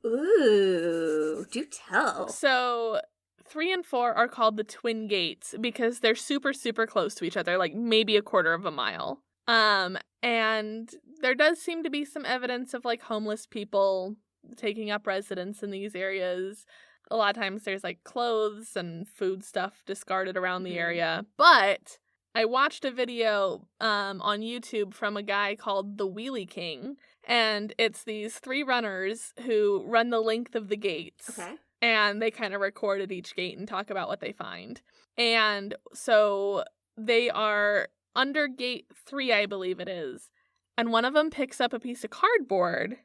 Ooh, do tell. So 3 and 4 are called the Twin Gates because they're super, super close to each other, like maybe a quarter of a mile. And there does seem to be some evidence of, like, homeless people taking up residence in these areas. A lot of times there's, like, clothes and food stuff discarded around the area. But I watched a video on YouTube from a guy called the Wheelie King, and it's these 3 runners who run the length of the gates. Okay. And they kind of record at each gate and talk about what they find. And so they are under gate 3, I believe it is, and one of them picks up a piece of cardboard,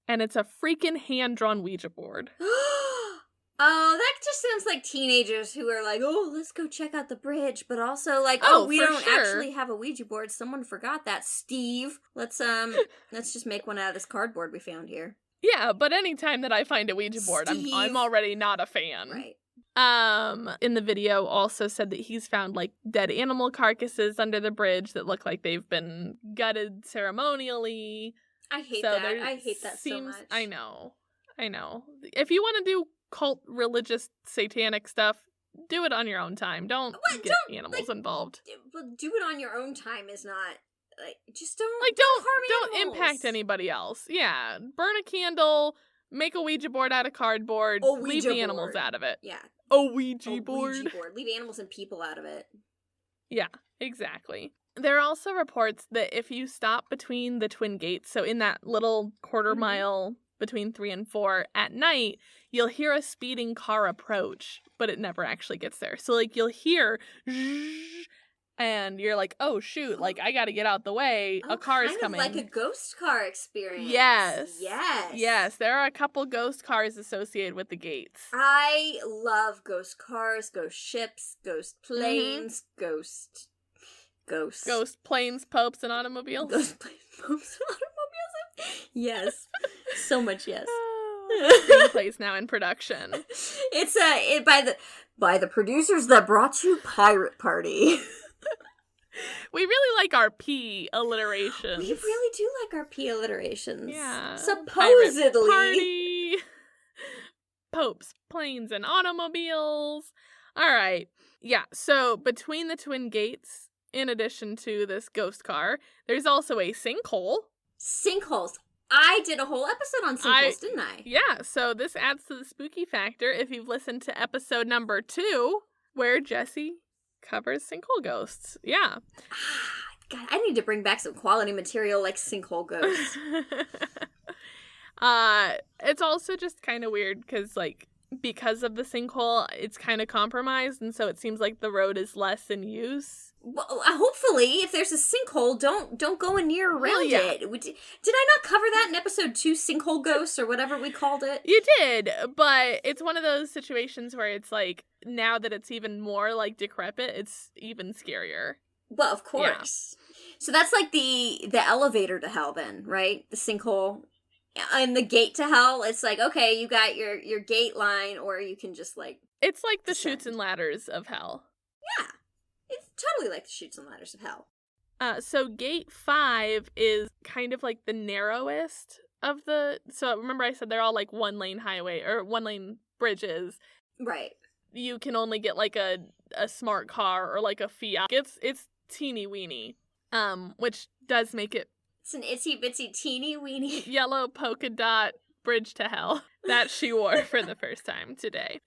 and it's a freaking hand-drawn Ouija board. Oh, that just sounds like teenagers who are like, oh, let's go check out the bridge, but also like, oh we don't actually have a Ouija board. Someone forgot that. Steve, let's just make one out of this cardboard we found here. Yeah, but anytime that I find a Ouija board, I'm already not a fan. Right. In the video also said that he's found, like, dead animal carcasses under the bridge that look like they've been gutted ceremonially. I hate that. I hate that so much. I know. If you want to do cult, religious, satanic stuff, do it on your own time. Don't get animals involved. But do it on your own time is not, like, just don't, like, don't harm animals. Impact anybody else. Yeah. Burn a candle, make a Ouija board out of cardboard, leave the animals out of it. Yeah. A Ouija board. Leave animals and people out of it. Yeah, exactly. There are also reports that if you stop between the Twin Gates, so in that little quarter mile between 3 and 4 at night, you'll hear a speeding car approach, but it never actually gets there. So, like, you'll hear and you're like, oh, shoot, like, I gotta get out the way. A car is coming. Like a ghost car experience. Yes. There are a couple ghost cars associated with the gates. I love ghost cars, ghost ships, ghost planes, ghost planes, popes, and automobiles. Ghost planes, popes, and automobiles. Yes. So much yes. Screenplays now in production. It's by the producers that brought you Pirate Party. We really like our P alliterations. We really do like our P alliterations. Yeah. Supposedly. Pirate Party. Popes, planes, and automobiles. All right. Yeah, so between the Twin Gates, in addition to this ghost car, there's also a sinkhole. Sinkholes. I did a whole episode on sinkholes, didn't I? Yeah, so this adds to the spooky factor if you've listened to episode number 2, where Jessi covers sinkhole ghosts. Yeah. God, I need to bring back some quality material like sinkhole ghosts. It's also just kind of weird because of the sinkhole, it's kind of compromised, and so it seems like the road is less in use. Well, hopefully, if there's a sinkhole, don't go near around it. Did I not cover that in episode 2, Sinkhole Ghosts, or whatever we called it? You did, but it's one of those situations where it's like, now that it's even more like decrepit, it's even scarier. Well, of course. Yeah. So that's like the elevator to hell then, right? The sinkhole. And the gate to hell, it's like, okay, you got your gate line, or you can just like... It's like the chutes and ladders of hell. Yeah. It's totally like the chutes and ladders of hell. So gate 5 is kind of like the narrowest of the... So remember I said they're all like 1-lane highway, or 1-lane bridges. Right. You can only get like a smart car or like a Fiat. It's teeny weeny, which does make it... It's an itsy bitsy teeny weeny yellow polka dot bridge to hell that she wore for the first time today.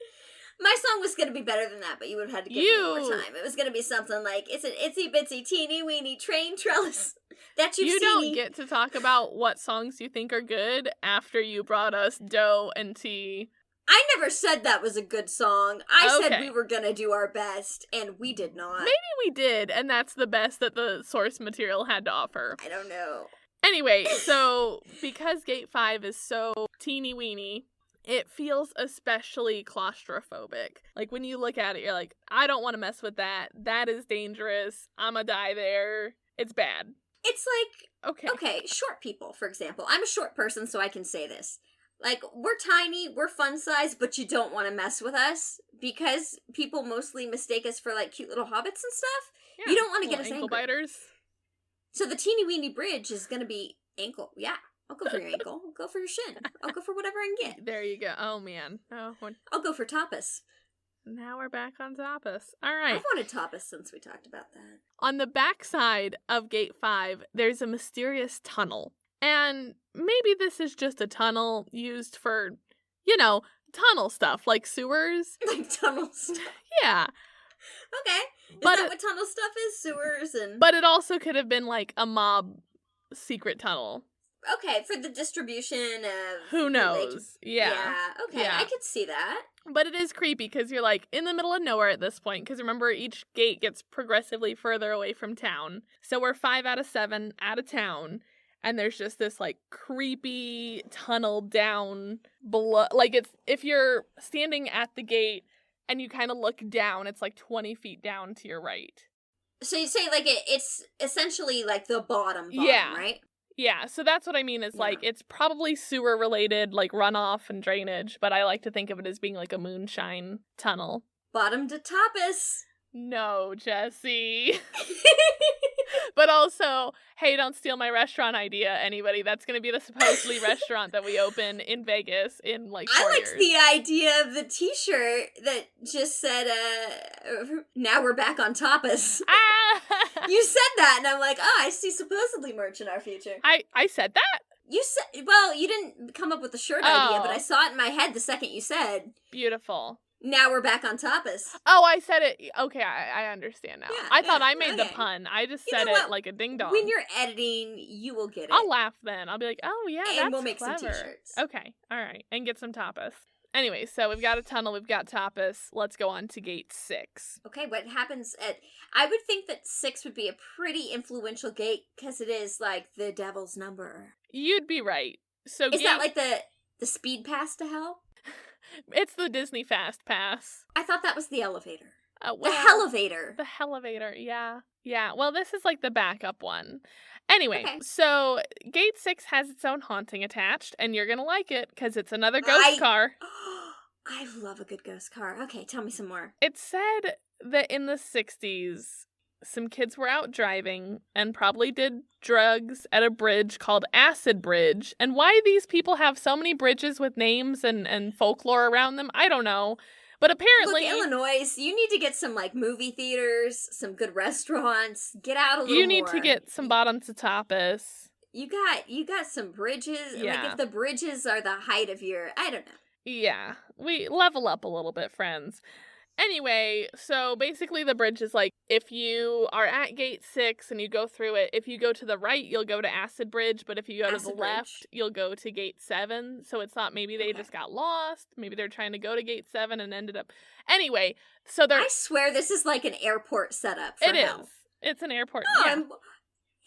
My song was going to be better than that, but you would have had to give me more time. It was going to be something like, it's an itsy bitsy teeny weeny train trellis that you've seen. You don't get to talk about what songs you think are good after you brought us Dough and Tea. I never said that was a good song. I said we were going to do our best, and we did not. Maybe we did, and that's the best that the source material had to offer. I don't know. Anyway, so because Gate 5 is so teeny weeny, it feels especially claustrophobic. Like, when you look at it, you're like, I don't want to mess with that. That is dangerous. I'm gonna die there. It's bad. It's like, okay, short people, for example. I'm a short person, so I can say this. Like, we're tiny, we're fun size, but you don't want to mess with us because people mostly mistake us for, like, cute little hobbits and stuff. Yeah, you don't want to get us ankle angry. Biters. So the teeny weeny bridge is going to be ankle. Yeah, I'll go for your ankle. I'll go for your shin. I'll go for whatever I can get. There you go. Oh, man. I'll go for tapas. Now we're back on tapas. All right. I've wanted tapas since we talked about that. On the backside of Gate 5, there's a mysterious tunnel. And maybe this is just a tunnel used for, tunnel stuff, like sewers. Like tunnel stuff? Yeah. Okay. Is that what tunnel stuff is? Sewers and... But it also could have been like a mob secret tunnel. Okay, for the distribution of... Who knows? Yeah. Okay, yeah. I could see that. But it is creepy because you're like in the middle of nowhere at this point. Because remember, each gate gets progressively further away from town. So we're 5 out of 7 out of town. And there's just this, like, creepy tunnel down below. Like, it's if you're standing at the gate and you kind of look down, it's, like, 20 feet down to your right. So you say, like, it's essentially, like, the bottom, right? Yeah, so that's what I mean is, like, it's probably sewer-related, like, runoff and drainage, but I like to think of it as being, like, a moonshine tunnel. Bottom to tapas. No, Jessi. But also, hey, don't steal my restaurant idea, anybody. That's going to be the supposedly restaurant that we open in Vegas in, like, 4 years. I liked the idea of the t-shirt that just said, now we're back on tapas. You said that, and I'm like, I see supposedly merch in our future. I said that? You said, well, you didn't come up with the shirt idea, but I saw it in my head the second you said. Beautiful. Now we're back on tapas. Oh, I said it. Okay, I understand now. Yeah, I thought I made the pun. I just said it like a ding dong. When you're editing, you will get it. I'll laugh then. I'll be like, oh yeah, that's and we'll make clever. some t-shirts. Okay, all right, and get some tapas. Anyway, so we've got a tunnel, we've got tapas. Let's go on to Gate 6. Okay, what happens at... I would think that 6 would be a pretty influential gate because it is like the devil's number. You'd be right. So is that like the speed pass to hell? It's the Disney Fast Pass. I thought that was the elevator. Well, the Hellevator. The Hellevator, yeah. Yeah, well, this is like the backup one. Anyway, So Gate 6 has its own haunting attached, and you're going to like it because it's another ghost car. I love a good ghost car. Okay, tell me some more. It said that in the 60s, some kids were out driving and probably did drugs at a bridge called Acid Bridge. And why these people have so many bridges with names and folklore around them, I don't know. But apparently... Look, Illinois, you need to get some, like, movie theaters, some good restaurants. Get out a little more. You need to get some bottom to tapas. You got some bridges. Yeah. Like, if the bridges are the height of your... I don't know. Yeah. We level up a little bit, friends. Anyway, so basically the bridge is like, if you are at Gate 6 and you go through it, if you go to the right, you'll go to Acid Bridge, but if you go to the left, you'll go to Gate 7. So it's not maybe they just got lost. Maybe they're trying to go to Gate 7 and ended up... Anyway, so they're... I swear this is like an airport setup for hell. It's an airport. Oh, yeah.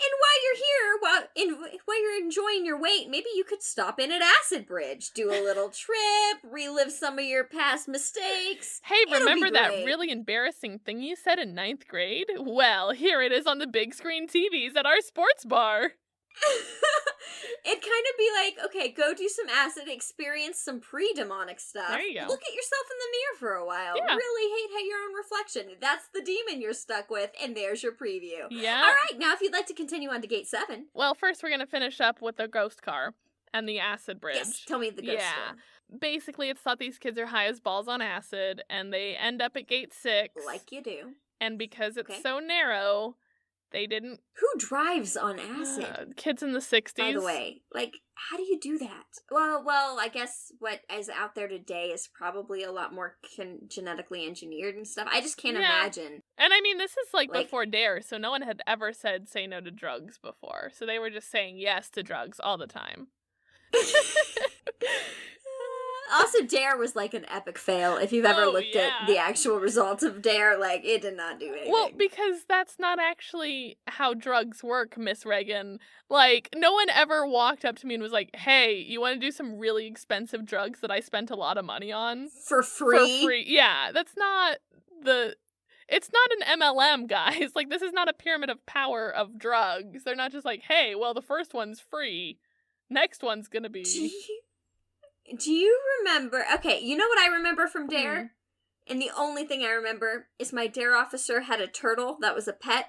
and while you're here, while you're enjoying your wait, maybe you could stop in at Acid Bridge, do a little trip, relive some of your past mistakes. Hey, remember that really embarrassing thing you said in 9th grade? Well, here it is on the big screen TVs at our sports bar. It'd kind of be like, okay, go do some acid, experience some pre-demonic stuff. There you go. Look at yourself in the mirror for a while. Yeah. Really hate your own reflection. That's the demon you're stuck with, and there's your preview. Yeah. All right, now if you'd like to continue on to Gate 7. Well, first we're going to finish up with the ghost car and the acid bridge. Yes, tell me the ghost story. Basically, it's thought these kids are high as balls on acid, and they end up at Gate 6. Like you do. And because it's so narrow, they didn't... Who drives on acid? Kids in the 60s. By the way, like, how do you do that? Well, I guess what is out there today is probably a lot more genetically engineered and stuff. I just can't imagine. And I mean, this is like before DARE, so no one had ever said say no to drugs before. So they were just saying yes to drugs all the time. Also, DARE was like an epic fail. If you've ever looked at the actual results of DARE, like, it did not do anything. Well, because that's not actually how drugs work, Miss Reagan. Like, no one ever walked up to me and was like, hey, you want to do some really expensive drugs that I spent a lot of money on? For free? For free. Yeah, that's not it's not an MLM, guys. Like, this is not a pyramid of power of drugs. They're not just like, hey, well, the first one's free. Next one's gonna be... Do you remember... Okay, you know what I remember from DARE? Mm-hmm. And the only thing I remember is my DARE officer had a turtle that was a pet,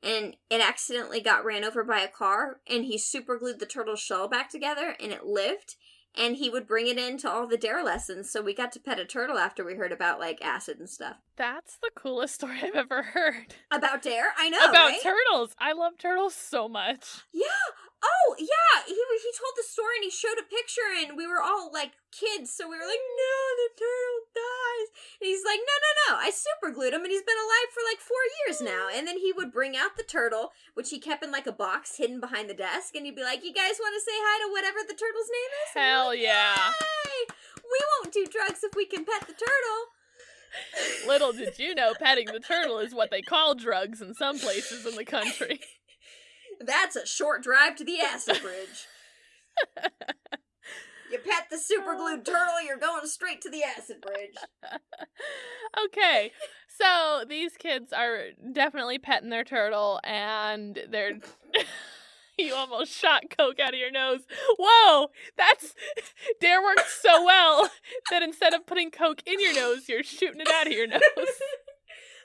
and it accidentally got ran over by a car, and he super glued the turtle's shell back together, and it lived, and he would bring it into all the DARE lessons, so we got to pet a turtle after we heard about, like, acid and stuff. That's the coolest story I've ever heard. About DARE? I know, About right? turtles. I love turtles so much. Yeah! Oh, yeah! He told the story and he showed a picture and we were all, like, kids, so we were like, no, the turtle dies! And he's like, no, I super glued him and he's been alive for, like, 4 years now. And then he would bring out the turtle, which he kept in, like, a box hidden behind the desk, and he'd be like, you guys want to say hi to whatever the turtle's name is? Hell like, yeah! Yay! We won't do drugs if we can pet the turtle. Little did you know, petting the turtle is what they call drugs in some places in the country. That's a short drive to the acid bridge. You pet the super glued turtle, you're going straight to the acid bridge. Okay, so these kids are definitely petting their turtle, and they're... You almost shot Coke out of your nose. Whoa! DARE worked so well that instead of putting Coke in your nose, you're shooting it out of your nose.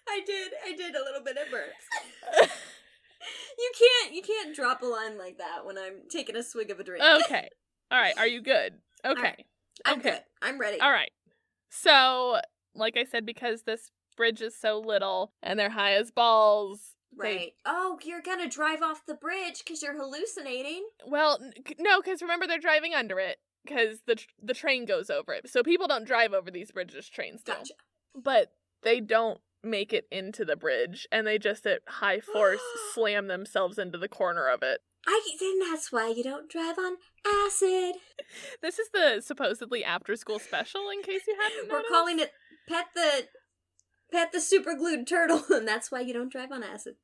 I did a little bit of burps. You can't drop a line like that when I'm taking a swig of a drink. Okay. All right. Are you good? Okay. Right. I'm good. I'm ready. All right. So, like I said, because this bridge is so little and they're high as balls. Right. Oh, you're gonna drive off the bridge because you're hallucinating? Well, no, because remember they're driving under it because the train goes over it. So people don't drive over these bridges, trains do. Gotcha. But they don't make it into the bridge, and they just at high force slam themselves into the corner of it. Then that's why you don't drive on acid. This is the supposedly after-school special, in case you hadn't noticed. We're calling it Pet the super glued turtle, and that's why you don't drive on acid.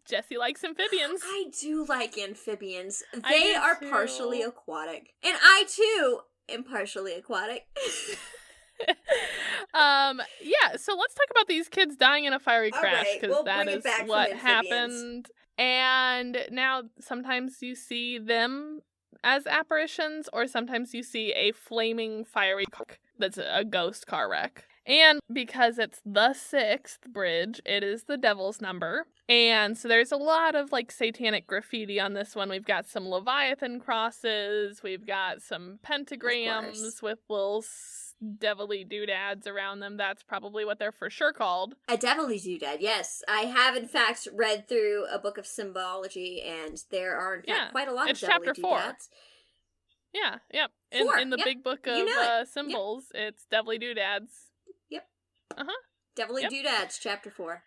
Jessi likes amphibians. I do like amphibians. They are partially aquatic. And I, too, am partially aquatic. Yeah, so let's talk about these kids dying in a fiery crash, because that is what happened. And now sometimes you see them as apparitions, or sometimes you see a flaming fiery car that's a ghost car wreck. And because it's the 6th bridge, it is the devil's number. And so there's a lot of, like, satanic graffiti on this one. We've got some Leviathan crosses. We've got some pentagrams with little devilly doodads around them. That's probably what they're for sure called. A devilly doodad, yes. I have, in fact, read through a book of symbology, and there are, in fact, quite a lot of devilly chapter 4. doodads. Yeah, yep. In the big book of symbols, it's devilly doodads. Yep. Uh-huh. Devilly doodads, chapter 4.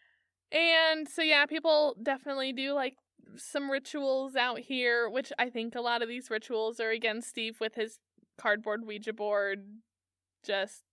And so, yeah, people definitely do, like, some rituals out here, which I think a lot of these rituals are, again, Steve with his cardboard Ouija board, just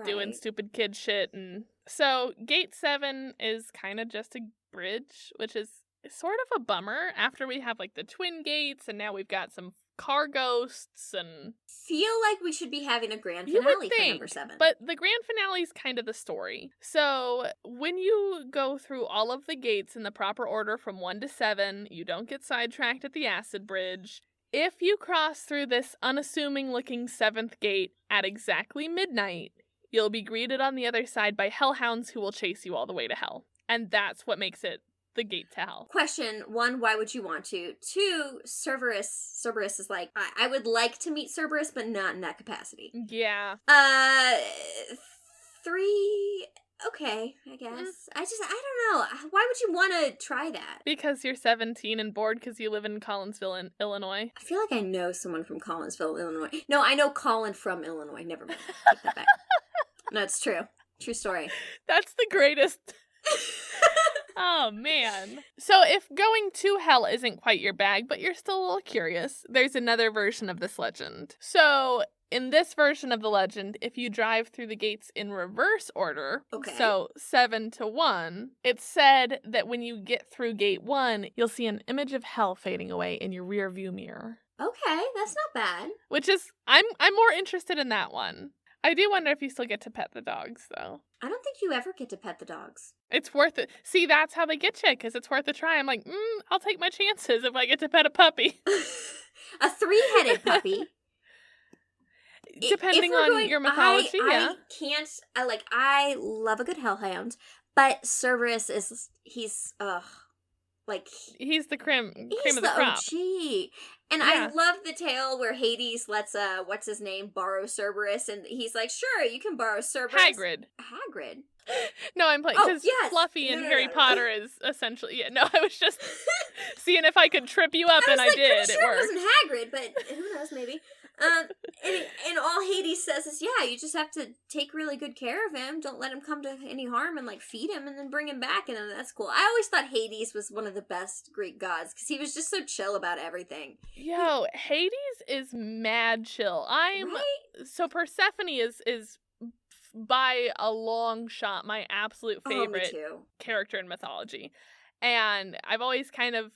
doing stupid kid shit. And so Gate 7 is kind of just a bridge, which is sort of a bummer after we have, like, the twin gates, and now we've got some car ghosts, and... Feel like we should be having a grand finale for number 7. But the grand finale is kind of the story. So, when you go through all of the gates in the proper order from 1 to 7, you don't get sidetracked at the acid bridge. If you cross through this unassuming-looking 7th gate at exactly midnight, you'll be greeted on the other side by hellhounds who will chase you all the way to hell. And that's what makes it the gate to hell. Question, 1, why would you want to? 2, Cerberus. Cerberus is like, I would like to meet Cerberus, but not in that capacity. Yeah. 3, okay, I guess. I don't know. Why would you want to try that? Because you're 17 and bored because you live in Collinsville, in Illinois. I feel like I know someone from Collinsville, Illinois. No, I know Colin from Illinois. Never mind. Take that back. No, it's true. True story. That's the greatest. Oh, man. So if going to hell isn't quite your bag, but you're still a little curious, there's another version of this legend. So in this version of the legend, if you drive through the gates in reverse order, so 7 to 1, it's said that when you get through gate 1, you'll see an image of hell fading away in your rear view mirror. Okay, that's not bad. Which is, I'm more interested in that one. I do wonder if you still get to pet the dogs, though. I don't think you ever get to pet the dogs. It's worth it. See, that's how they get you, because it's worth a try. I'm like, I'll take my chances if I get to pet a puppy. A 3-headed puppy. Depending on your mythology, yeah. I can't, I love a good hellhound, but Cerberus he's the cream of the crop. OG. And yeah. I love the tale where Hades lets, what's his name, borrow Cerberus, and he's like, sure, you can borrow Cerberus. Hagrid. No, I'm playing, because Fluffy in Harry Potter is essentially, I was just seeing if I could trip you up, and I did. Sure it wasn't Hagrid, but who knows, maybe. And all Hades says is, you just have to take really good care of him. Don't let him come to any harm, and feed him and then bring him back, and then that's cool. I always thought Hades was one of the best Greek gods because he was just so chill about everything. Yo, Hades is mad chill. So Persephone is by a long shot my absolute favorite character in mythology. And I've always kind of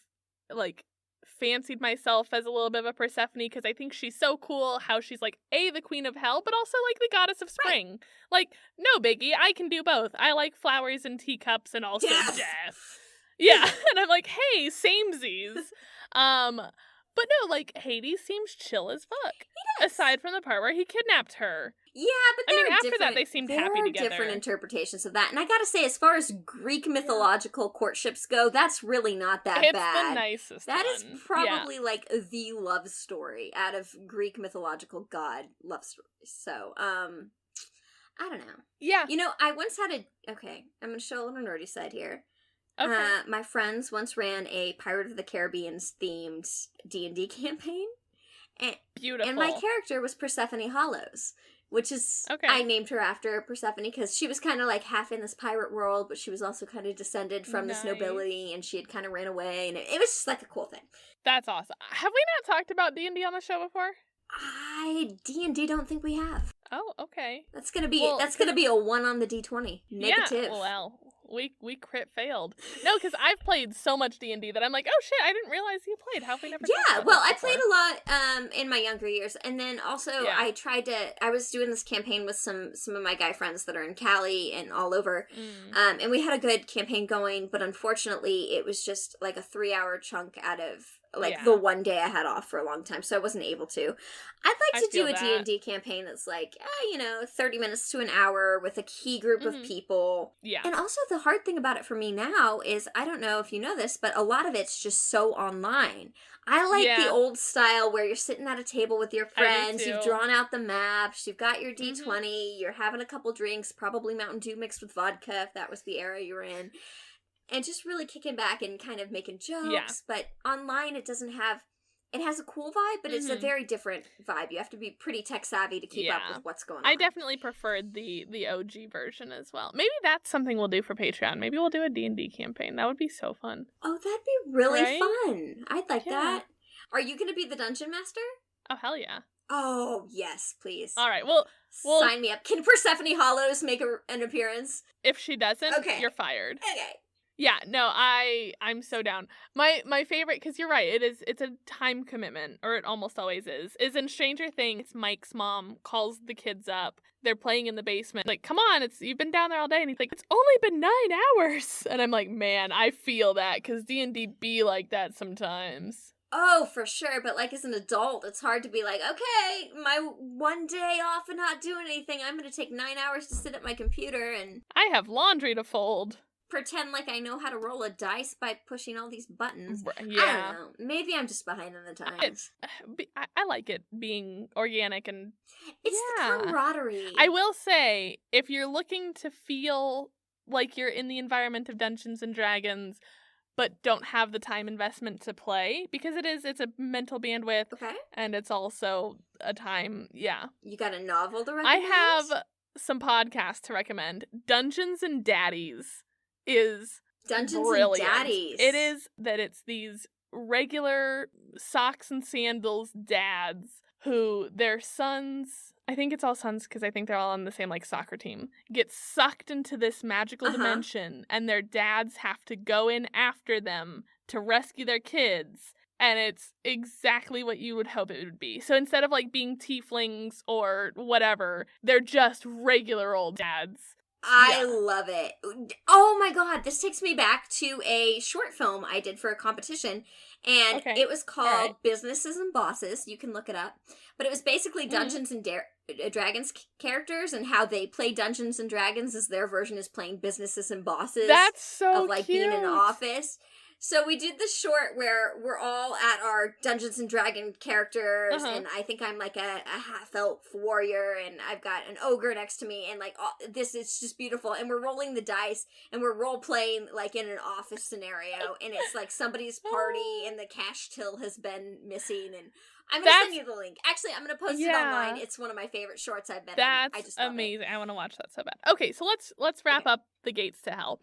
fancied myself as a little bit of a Persephone because I think she's so cool how she's the queen of hell, but also the goddess of spring. Right. No biggie, I can do both. I like flowers and teacups and also death. Yeah, and I'm like, hey, samesies. But no, Hades seems chill as fuck. He does. Aside from the part where he kidnapped her. Yeah, but after that they seemed happy together. There are different interpretations of that. And I gotta say, as far as Greek mythological courtships go, that's really not that bad. It's the nicest That is probably the love story out of Greek mythological god love stories. So, I don't know. Yeah. I once had I'm gonna show a little nerdy side here. Okay. My friends once ran a Pirate of the Caribbean themed D&D campaign. Beautiful. And my character was Persephone Hollows, which is, I named her after Persephone because she was kind of half in this pirate world, but she was also kind of descended from this nobility, and she had kind of ran away, and it was just a cool thing. That's awesome. Have we not talked about D&D on the show before? D&D don't think we have. Oh, okay. That's gonna be a 1 on the D20. Negative. Yeah, well, we crit failed. No, because I've played so much D&D that I'm like, oh shit, I didn't realize you played. How have we never? Yeah, well, I played a lot in my younger years, and then also I was doing this campaign with some of my guy friends that are in Cali and all over, and we had a good campaign going, but unfortunately, it was just a 3-hour chunk out of the one day I had off for a long time, so I wasn't able to. I'd like to do a D&D campaign that's 30 minutes to an hour with a key group of people. Yeah. And also the hard thing about it for me now is, I don't know if you know this, but a lot of it's just so online. I like the old style where you're sitting at a table with your friends, you've drawn out the maps, you've got your D20, you're having a couple drinks, probably Mountain Dew mixed with vodka if that was the era you were in. And just really kicking back and kind of making jokes. Yeah. But online, it has a cool vibe, but it's a very different vibe. You have to be pretty tech savvy to keep up with what's going on. I definitely preferred the OG version as well. Maybe that's something we'll do for Patreon. Maybe we'll do a D&D campaign. That would be so fun. Oh, that'd be really fun. I'd like that. Are you going to be the dungeon master? Oh, hell yeah. Oh, yes, please. All right, well... Sign me up. Can Persephone Hollows make an appearance? If she doesn't, you're fired. Okay. Yeah, no, I'm so down. My favorite, because you're right, it's a time commitment, or it almost always is in Stranger Things. Mike's mom calls the kids up. They're playing in the basement. Like, come on, you've been down there all day. And he's like, it's only been 9 hours. And I'm like, man, I feel that, because D&D be like that sometimes. Oh, for sure. But like as an adult, it's hard to be like, okay, my one day off and not doing anything, I'm going to take 9 hours to sit at my computer and I have laundry to fold. Pretend like I know how to roll a dice by pushing all these buttons. Yeah. I don't know. Maybe I'm just behind in the times. I like it being organic and it's the camaraderie. I will say, if you're looking to feel like you're in the environment of Dungeons and Dragons, but don't have the time investment to play, because it's a mental bandwidth. Okay. And it's also a time, yeah. You got a novel to recommend? I have some podcasts to recommend. Dungeons and Daddies is Dungeons brilliant. and Daddies. It is that it's these regular socks and sandals dads who their sons, I think it's all sons because I think they're all on the same like soccer team, get sucked into this magical dimension, and their dads have to go in after them to rescue their kids. And it's exactly what you would hope it would be. So instead of like being tieflings or whatever, they're just regular old dads. I love it. Oh my god, this takes me back to a short film I did for a competition, and it was called Businesses and Bosses. You can look it up. But it was basically Dungeons and Dragons characters and how they play Dungeons and Dragons as their version is playing Businesses and Bosses. That's so of like cute. being in an office. So we did this short where we're all at our Dungeons and Dragon characters, and I think I'm like a half-elf warrior, and I've got an ogre next to me, and like this is just beautiful. And we're rolling the dice, and we're role-playing like in an office scenario, and it's like somebody's party, and the cash till has been missing, and I'm going to send you the link. Actually, I'm going to post it online. It's one of my favorite shorts I've been in. I just love amazing. It. I want to watch that so bad. Okay, so let's wrap up the gates to hell.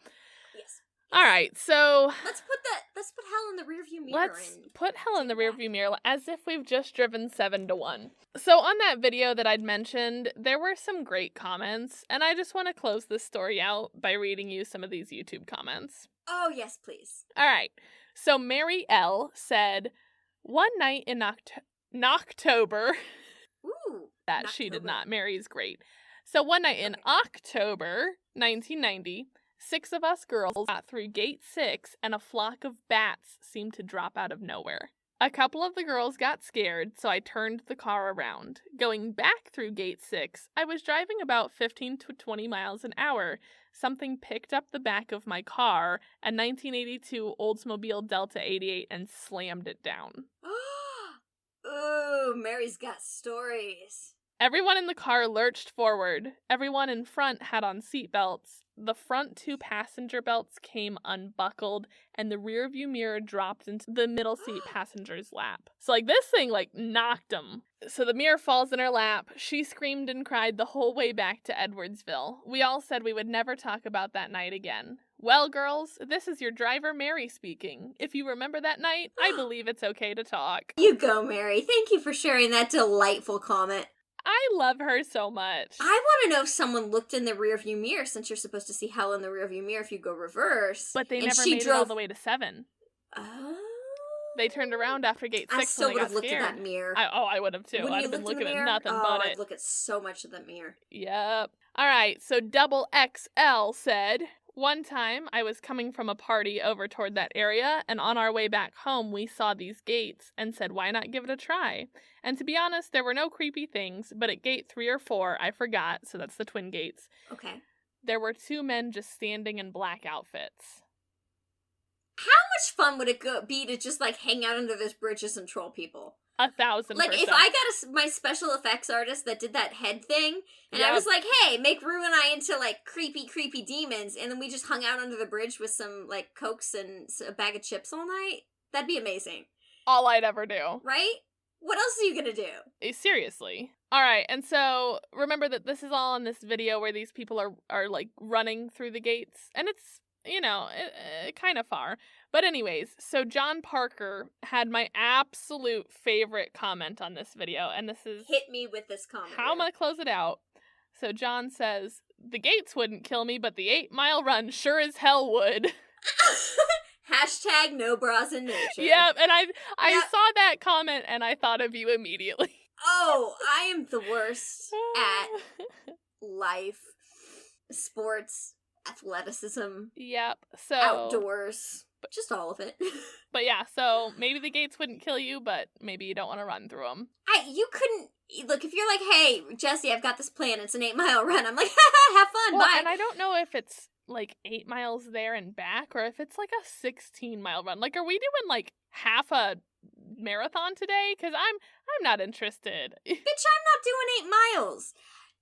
Yes. All right, so let's put hell in the rearview mirror. Let's put hell in the rearview mirror as if we've just driven 7-1. So on that video that I'd mentioned, there were some great comments, and I just want to close this story out by reading you some of these YouTube comments. Oh, yes, please. All right. So Mary L said, one night in October. Ooh. That she did not. Mary's great. So one night in October 1990, 6 of us girls got through Gate 6 and a flock of bats seemed to drop out of nowhere. A couple of the girls got scared, so I turned the car around. Going back through Gate 6, I was driving about 15 to 20 miles an hour. Something picked up the back of my car, a 1982 Oldsmobile Delta 88, and slammed it down. Ooh, Mary's got stories. Everyone in the car lurched forward. Everyone in front had on seatbelts. The front 2 passenger belts came unbuckled, and the rearview mirror dropped into the middle seat passenger's lap. So, like, this thing, like, knocked him. So the mirror falls in her lap. She screamed and cried the whole way back to Edwardsville. We all said we would never talk about that night again. Well, girls, this is your driver, Mary, speaking. If you remember that night, I believe it's okay to talk. You go, Mary. Thank you for sharing that delightful comment. I love her so much. I want to know if someone looked in the rearview mirror, since you're supposed to see hell in the rearview mirror if you go reverse. But they never made it all the way to 7. Oh. They turned around after Gate 6 I still would have looked at that mirror. I would have too. Wouldn't I'd have been looking at nothing but it. I'd look at so much of that mirror. Yep. All right, so Double XL said, one time I was coming from a party over toward that area, and on our way back home we saw these gates and said, why not give it a try? And to be honest, there were no creepy things, but at Gate 3 or 4, I forgot, so that's the twin gates. Okay. There were 2 men just standing in black outfits. How much fun would it be to just, like, hang out under those bridges and troll people? 1,000%. Like, if I got my special effects artist that did that head thing, and I was like, hey, make Rue and I into, like, creepy demons, and then we just hung out under the bridge with some, like, Cokes and a bag of chips all night, that'd be amazing. All I'd ever do. Right? What else are you gonna do? Seriously. All right, and so remember that this is all in this video where these people are like, running through the gates, and it's, you know, kind of far. But anyways, so John Parker had my absolute favorite comment on this video, and this is... Hit me with this comment. How I'm going to close it out. So John says, the gates wouldn't kill me, but the 8-mile run sure as hell would. Hashtag no bras in nature. Yep, and I saw that comment and I thought of you immediately. Oh, I am the worst at life, sports, athleticism. Yep. So outdoors, just all of it. But yeah, so maybe the gates wouldn't kill you, but maybe you don't want to run through them. You couldn't look if you're like, hey, Jessi, I've got this plan. It's an 8-mile run. I'm like, haha, have fun. Well, bye. And I don't know if it's like 8 miles there and back, or if it's like a 16-mile run. Like, are we doing like half a marathon today? Because I'm not interested. Bitch, I'm not doing 8 miles.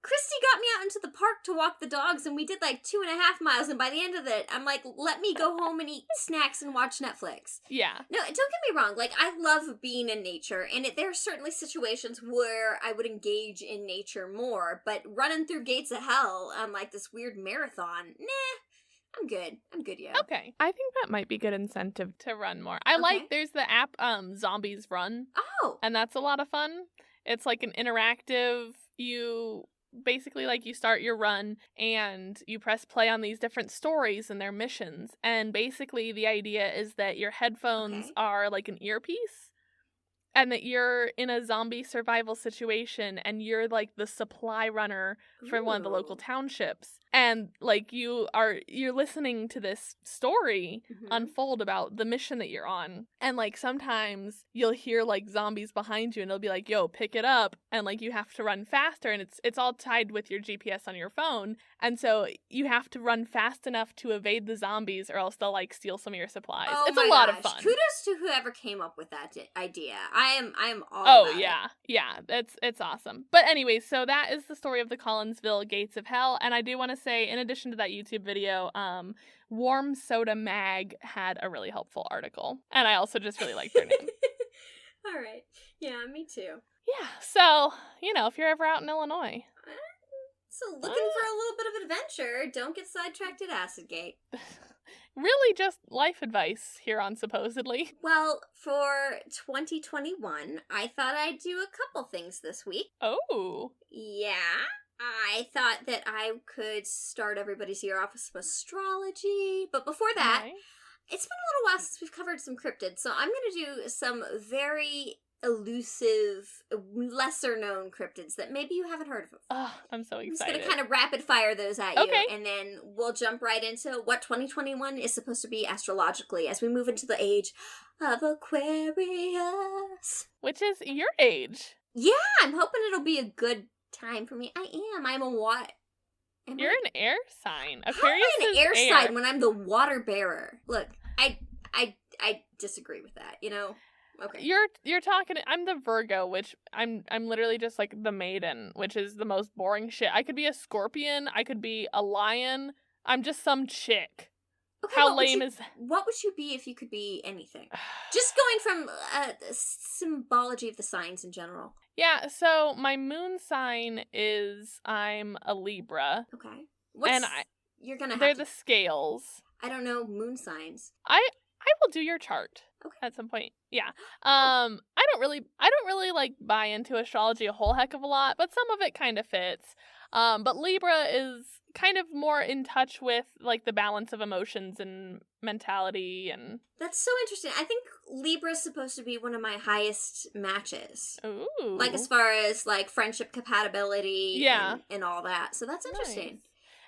Christy got me out into the park to walk the dogs, and we did like 2.5 miles, and by the end of it, I'm like, let me go home and eat snacks and watch Netflix. Yeah. No, don't get me wrong, like, I love being in nature, and there are certainly situations where I would engage in nature more, but running through gates of hell on like this weird marathon, nah, I'm good, yeah. Okay. I think that might be good incentive to run more. There's the app Zombies Run. Oh. And that's a lot of fun. It's like an interactive, basically, like, you start your run and you press play on these different stories and their missions. And basically the idea is that your headphones are like an earpiece and that you're in a zombie survival situation and you're like the supply runner for one of the local townships. And like you're listening to this story unfold about the mission that you're on. And like sometimes you'll hear like zombies behind you and they'll be like, yo, pick it up. And like you have to run faster, and it's all tied with your GPS on your phone. And so you have to run fast enough to evade the zombies, or else they'll like steal some of your supplies. Oh, it's a lot of fun. Kudos to whoever came up with that idea. I am all about yeah. it. Yeah, it's awesome. But anyway, so that is the story of the Collinsville Gates of Hell. And I do want to say, in addition to that YouTube video, Warm Soda Mag had a really helpful article. And I also just really like their name. All right. Yeah, me too. Yeah, so, if you're ever out in Illinois. So looking for a little bit of adventure, don't get sidetracked at Acidgate. Really just life advice here on Supposedly. Well, for 2021, I thought I'd do a couple things this week. Oh. Yeah. I thought that I could start everybody's year off with some astrology. But before that, It's been a little while since we've covered some cryptids, so I'm going to do some very elusive, lesser-known cryptids that maybe you haven't heard of. Oh, I'm so excited. I'm just going to kind of rapid fire those at you, and then we'll jump right into what 2021 is supposed to be astrologically as we move into the age of Aquarius. Which is your age. Yeah, I'm hoping it'll be a good time for me. I am. I'm a what? You're an air sign. Aquarius How am I an air air sign when I'm the water bearer? Look, I disagree with that, Okay. You're talking. I'm the Virgo, which I'm literally just like the maiden, which is the most boring shit. I could be a Scorpion. I could be a lion. I'm just some chick. Okay, how lame is that? What would you be if you could be anything? Just going from symbology of the signs in general. Yeah, so my moon sign is I'm a Libra. Okay. You're gonna have they're the scales. I don't know moon signs. I will do your chart. Okay. At some point. Yeah. I don't really like buy into astrology a whole heck of a lot, but some of it kind of fits. But Libra is kind of more in touch with like the balance of emotions and mentality. And that's so interesting. I think Libra's supposed to be one of my highest matches. Ooh. Like as far as like friendship compatibility and all that. So that's interesting. Nice.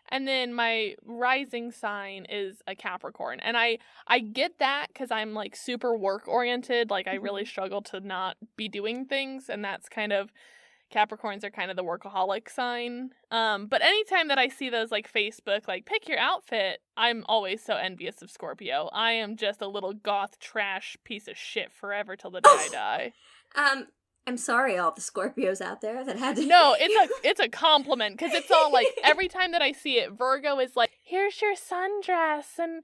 And then my rising sign is a Capricorn. And I get that because I'm like super work oriented. Like I really struggle to not be doing things. And that's kind of, Capricorns are kind of the workaholic sign. But anytime that I see those like Facebook, like pick your outfit, I'm always so envious of Scorpio. I am just a little goth trash piece of shit forever till the day I die. I'm sorry, all the Scorpios out there that had to. No, it's a compliment because it's all like every time that I see it, Virgo is like, "Here's your sundress, and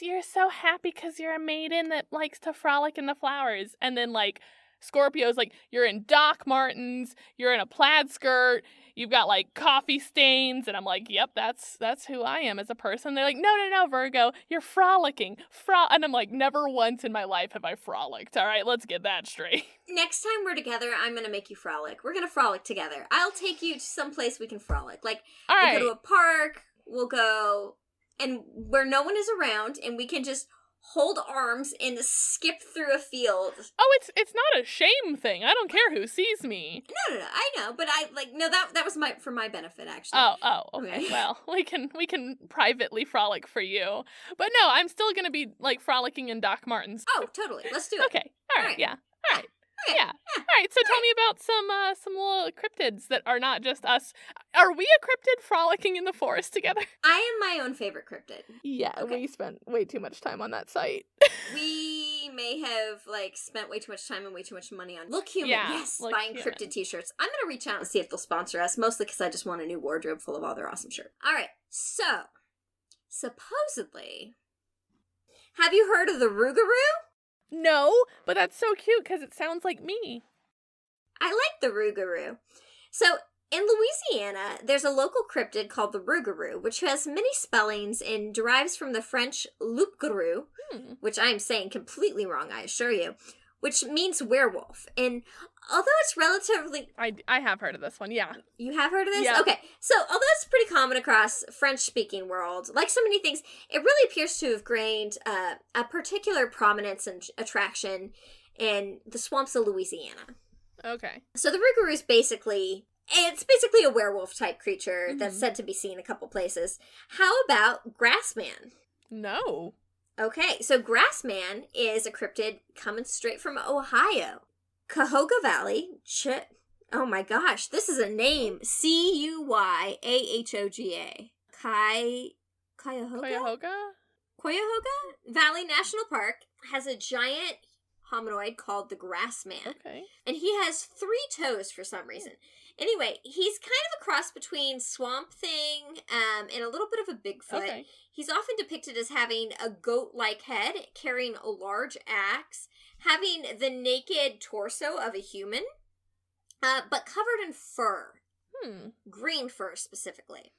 you're so happy because you're a maiden that likes to frolic in the flowers." And then like Scorpio's like, "You're in Doc Martens, you're in a plaid skirt, you've got like coffee stains," and I'm like, "Yep, that's who I am as a person." They're like, "No, Virgo, you're frolicking, and I'm like, "Never once in my life have I frolicked. All right, let's get that straight." Next time we're together, I'm gonna make you frolic. We're gonna frolic together. I'll take you to some place we can frolic. Like, we'll go to a park. We'll go and where no one is around, and we can just hold arms and skip through a field. Oh, it's not a shame thing. I don't care who sees me. No, I know, but that was for my benefit, actually. Oh, okay. Well, we can privately frolic for you, but no, I'm still gonna be like frolicking in Doc Martens. Oh, totally. Let's do it. Okay. All right. Yeah. All right. Yeah. All right. So tell me about some little cryptids that are not just us. Are we a cryptid frolicking in the forest together? I am my own favorite cryptid. Yeah, we spent way too much time on that site. We may have spent way too much time and way too much money on Look Human. Yes, buying cryptid t-shirts. I'm gonna reach out and see if they'll sponsor us, mostly because I just want a new wardrobe full of all their awesome shirts. All right. So supposedly, have you heard of the Rougarou? No, but that's so cute because it sounds like me. I like the Rougarou. So, in Louisiana, there's a local cryptid called the Rougarou, which has many spellings and derives from the French loup-garou, which I am saying completely wrong, I assure you, which means werewolf. And although it's relatively... I have heard of this one, yeah. You have heard of this? Yeah. Okay. So, although it's pretty common across French-speaking world, like so many things, it really appears to have gained a particular prominence and attraction in the swamps of Louisiana. Okay. So, the Rougarou is basically a werewolf-type creature that's said to be seen a couple places. How about Grassman? No. Okay, so Grassman is a cryptid coming straight from Ohio. Cuyahoga Valley. Oh my gosh, this is a name. Cuyahhoga. Cuyahoga Valley National Park has a giant hominoid called the Grassman. Okay. And he has 3 toes for some reason. Anyway, he's kind of a cross between Swamp Thing and a little bit of a Bigfoot. Okay. He's often depicted as having a goat-like head, carrying a large axe, having the naked torso of a human, but covered in fur. Green fur, specifically.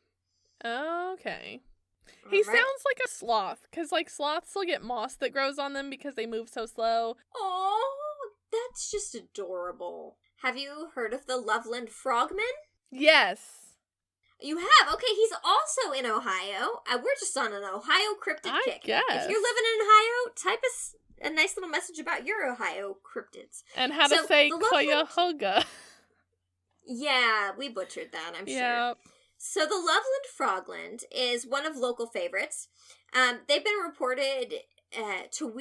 Okay. He sounds like a sloth, because, sloths will get moss that grows on them because they move so slow. Oh, that's just adorable. Have you heard of the Loveland Frogman? Yes. You have? Okay, he's also in Ohio. We're just on an Ohio cryptid kick. Guess. If you're living in Ohio, type us a nice little message about your Ohio cryptids. And how to say Cuyahoga. Yeah, we butchered that, I'm sure. So the Loveland Frogland is one of local favorites. They've been reported to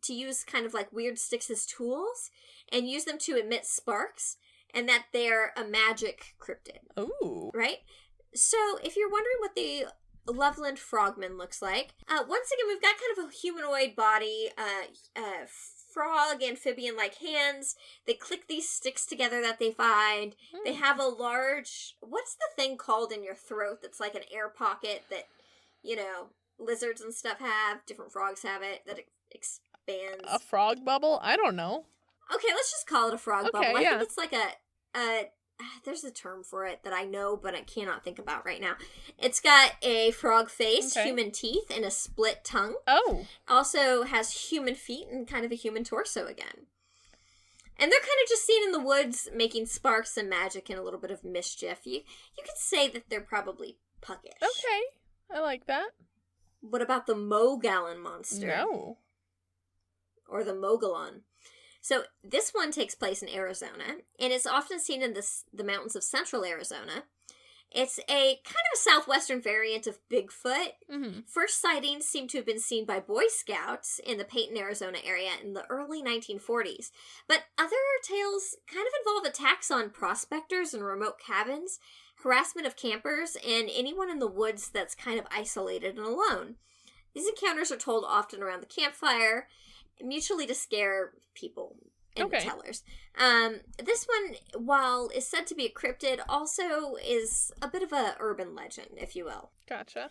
use kind of like weird sticks as tools and use them to emit sparks, and that they're a magic cryptid. Ooh. Right? So if you're wondering what the Loveland Frogman looks like, once again, we've got kind of a humanoid body, frog, amphibian-like hands. They click these sticks together that they find. They have a large... What's the thing called in your throat that's like an air pocket that, lizards and stuff have? Different frogs have it, that expands. A frog bubble? I don't know. Okay, let's just call it a frog bubble. I yeah. think it's like there's a term for it that I know, but I cannot think about right now. It's got a frog face, human teeth, and a split tongue. Oh. Also has human feet and kind of a human torso again. And they're kind of just seen in the woods making sparks and magic and a little bit of mischief. You could say that they're probably puckish. Okay, I like that. What about the Mogollon monster? No. Or the Mogollon. So this one takes place in Arizona, and it's often seen in the mountains of central Arizona. It's a kind of a southwestern variant of Bigfoot. First sightings seem to have been seen by Boy Scouts in the Peyton, Arizona area in the early 1940s. But other tales kind of involve attacks on prospectors and remote cabins, harassment of campers, and anyone in the woods that's kind of isolated and alone. These encounters are told often around the campfire, mutually to scare people and the tellers. This one, while is said to be a cryptid, also is a bit of a urban legend, if you will. Gotcha.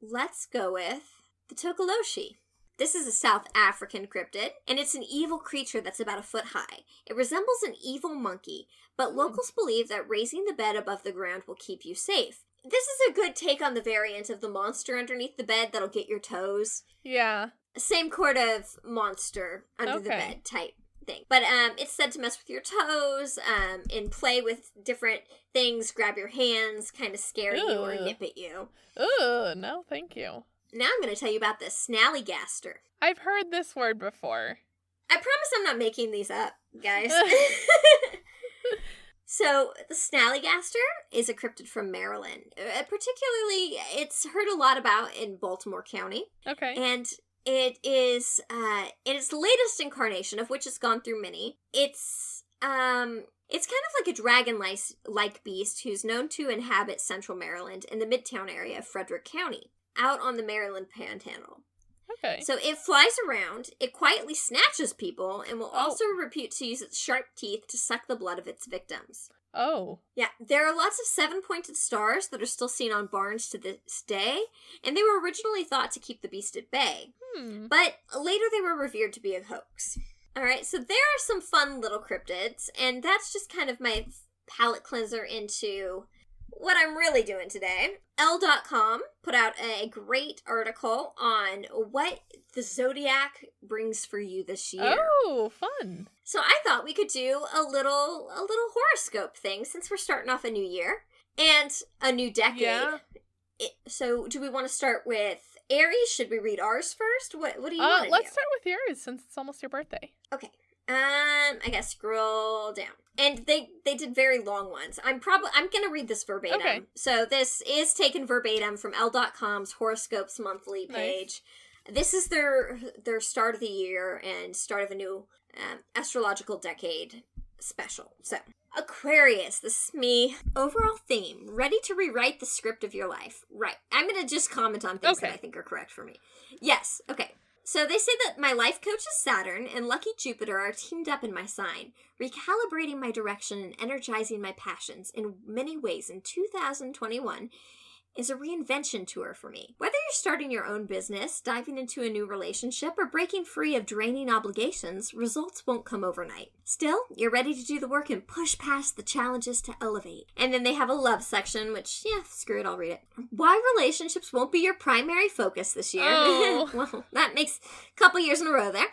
Let's go with the Tokoloshi. This is a South African cryptid, and it's an evil creature that's about 1 foot high. It resembles an evil monkey, but locals believe that raising the bed above the ground will keep you safe. This is a good take on the variant of the monster underneath the bed that'll get your toes. Yeah. Same sort of monster under the bed type thing. But it's said to mess with your toes, and play with different things, grab your hands, kind of scare you or nip at you. No, thank you. Now I'm going to tell you about the snallygaster. I've heard this word before. I promise I'm not making these up, guys. So, the snallygaster is a cryptid from Maryland. Particularly, it's heard a lot about in Baltimore County. Okay. And it is in its latest incarnation, of which it's gone through many. It's kind of like a dragon-like beast who's known to inhabit central Maryland in the Midtown area of Frederick County, out on the Maryland Panhandle. Okay. So it flies around, it quietly snatches people, and will also repute to use its sharp teeth to suck the blood of its victims. Oh. Yeah, there are lots of 7-pointed stars that are still seen on barns to this day, and they were originally thought to keep the beast at bay. But later they were revered to be a hoax. Alright, so there are some fun little cryptids, and that's just kind of my palate cleanser into what I'm really doing today. Elle.com put out a great article on what the zodiac brings for you this year. Oh, fun. So I thought we could do a little horoscope thing since we're starting off a new year and a new decade. Yeah. So do we want to start with Aries? Should we read ours first? What do you want to do? Let's start with yours since it's almost your birthday. Okay. I guess scroll down. And they did very long ones. I'm gonna read this verbatim. Okay. So this is taken verbatim from Elle.com's horoscopes monthly page. Nice. This is their start of the year and start of a new astrological decade special. So Aquarius, this is me. Overall theme: ready to rewrite the script of your life. Right. I'm gonna just comment on things that I think are correct for me. Yes. Okay. So they say that my life coach is Saturn and lucky Jupiter are teamed up in my sign, recalibrating my direction and energizing my passions in many ways in 2021 is a reinvention tour for me. Whether you're starting your own business, diving into a new relationship, or breaking free of draining obligations, results won't come overnight. Still, you're ready to do the work and push past the challenges to elevate. And then they have a love section, which, screw it, I'll read it. Why relationships won't be your primary focus this year. Oh. Well, that makes a couple years in a row there.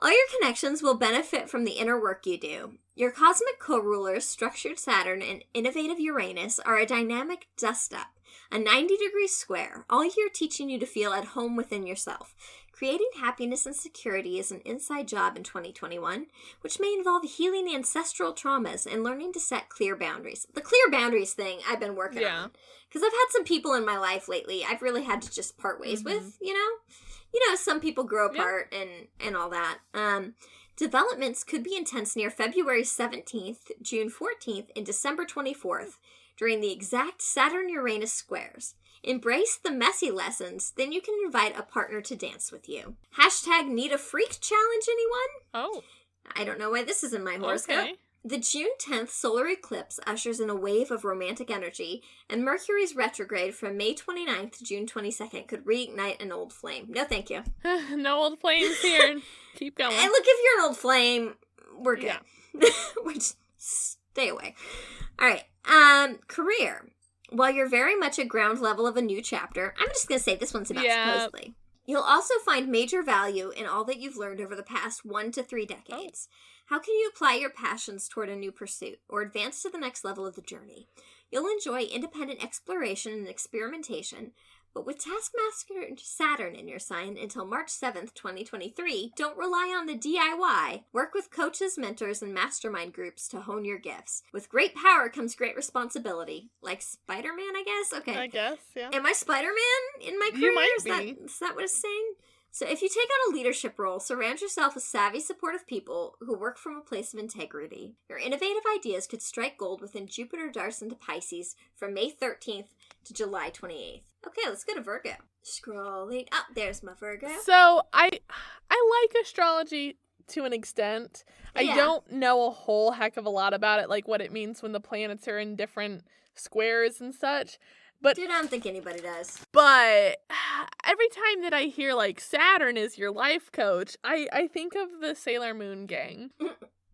All your connections will benefit from the inner work you do. Your cosmic co-rulers, structured Saturn and innovative Uranus, are a dynamic dust-up. A 90-degree square, all year teaching you to feel at home within yourself. Creating happiness and security is an inside job in 2021, which may involve healing ancestral traumas and learning to set clear boundaries. The clear boundaries thing I've been working on. Because I've had some people in my life lately I've really had to just part ways with, you know, some people grow apart and all that. Developments could be intense near February 17th, June 14th, and December 24th. During the exact Saturn-Uranus squares. Embrace the messy lessons, then you can invite a partner to dance with you. # need a freak challenge, anyone? Oh. I don't know why this is in my horoscope. Okay. The June 10th solar eclipse ushers in a wave of romantic energy, and Mercury's retrograde from May 29th to June 22nd could reignite an old flame. No, thank you. No old flames here. Keep going. And look, if you're an old flame, we're good. Yeah. Stay away. All right. Career. While you're very much at ground level of a new chapter, I'm just going to say this one's about supposedly. You'll also find major value in all that you've learned over the past 1 to 3 decades. How can you apply your passions toward a new pursuit or advance to the next level of the journey? You'll enjoy independent exploration and experimentation, but with Taskmaster Saturn in your sign until March 7th, 2023, don't rely on the DIY. Work with coaches, mentors, and mastermind groups to hone your gifts. With great power comes great responsibility. Like Spider-Man, I guess? Okay. I guess, yeah. Am I Spider-Man in my career? You might be. Is that what it's saying? So if you take on a leadership role, surround yourself with savvy, supportive people who work from a place of integrity. Your innovative ideas could strike gold within Jupiter darts into Pisces from May 13th to July 28th. Okay, let's go to Virgo. Scrolling up, there's my Virgo. So I like astrology to an extent. I don't know a whole heck of a lot about it, like what it means when the planets are in different squares and such. But dude, I don't think anybody does. But every time that I hear, like, Saturn is your life coach, I think of the Sailor Moon gang.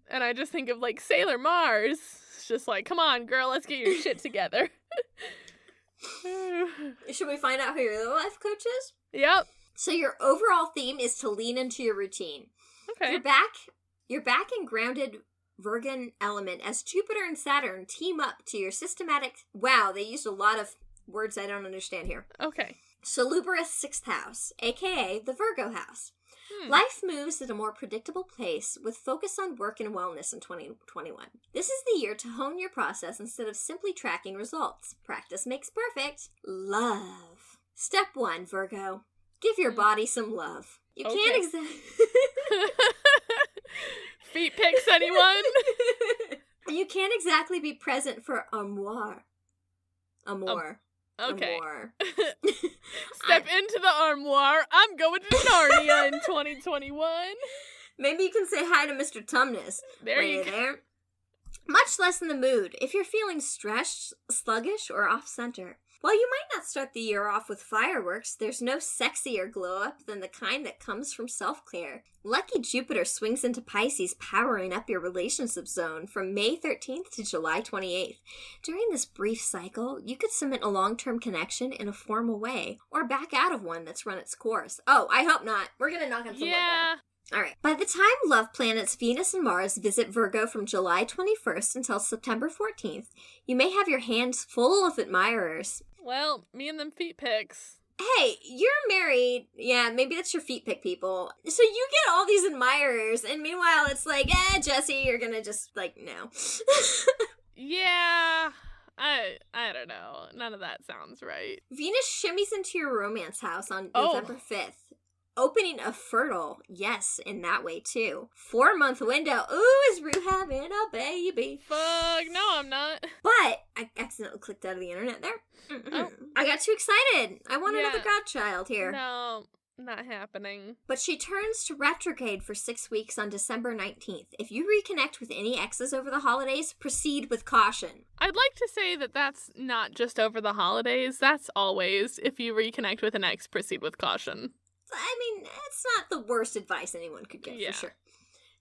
And I just think of, like, Sailor Mars. It's just like, come on, girl, let's get your shit together. Should we find out who your life coach is? Yep. So your overall theme is to lean into your routine. Okay. Your back and grounded Virgan element as Jupiter and Saturn team up to your systematic... Wow, they used a lot of words I don't understand here. Okay. Salubrious 6th house, aka the Virgo house. Life moves at a more predictable pace with focus on work and wellness in 2021. This is the year to hone your process instead of simply tracking results. Practice makes perfect. Love. Step 1, Virgo. Give your body some love. You can't Feet pics, anyone? You can't exactly be present for amour. Okay. Amour. Step into the armoire. I'm going to Narnia in 2021. Maybe you can say hi to Mr. Tumnus. There you go. There. Much less in the mood if you're feeling stressed, sluggish, or off-center. While you might not start the year off with fireworks, there's no sexier glow-up than the kind that comes from self-care. Lucky Jupiter swings into Pisces, powering up your relationship zone from May 13th to July 28th. During this brief cycle, you could cement a long-term connection in a formal way, or back out of one that's run its course. Oh, I hope not. We're gonna knock on some wood there. Alright. By the time love planets Venus and Mars visit Virgo from July 21st until September 14th, you may have your hands full of admirers. Well, me and them feet pics. Hey, you're married. Yeah, maybe that's your feet pic people. So you get all these admirers, and meanwhile it's like, Jessi, you're gonna just, no. Yeah, I don't know. None of that sounds right. Venus shimmies into your romance house on November 5th. Opening a fertile, yes, in that way too. 4-month window. Ooh, is Rue having a baby? Fuck, no, I'm not. But I accidentally clicked out of the internet there. Oh. I got too excited. I want another godchild here. No, not happening. But she turns to retrograde for 6 weeks on December 19th. If you reconnect with any exes over the holidays, proceed with caution. I'd like to say that that's not just over the holidays. That's always, if you reconnect with an ex, proceed with caution. I mean, it's not the worst advice anyone could give, for sure.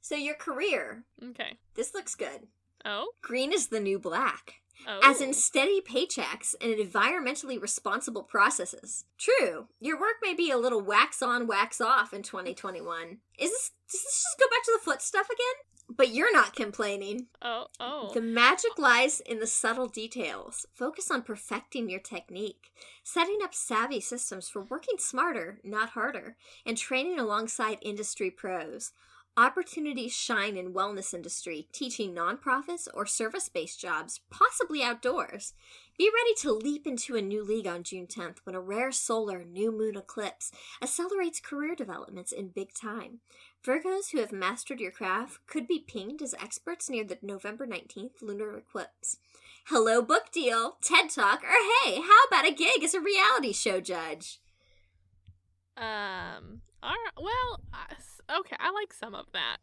So your career. Okay. This looks good. Oh? Green is the new black. Oh. As in steady paychecks and environmentally responsible processes. True, your work may be a little wax on, wax off in 2021. Does this just go back to the foot stuff again? But you're not complaining. Oh. The magic lies in the subtle details. Focus on perfecting your technique, setting up savvy systems for working smarter, not harder, and training alongside industry pros. Opportunities shine in wellness industry, teaching nonprofits or service-based jobs, possibly outdoors. Be ready to leap into a new league on June 10th when a rare solar new moon eclipse accelerates career developments in big time. Virgos who have mastered your craft could be pinged as experts near the November 19th lunar eclipse. Hello, book deal, TED Talk, or hey, how about a gig as a reality show judge? Alright, well, okay, I like some of that.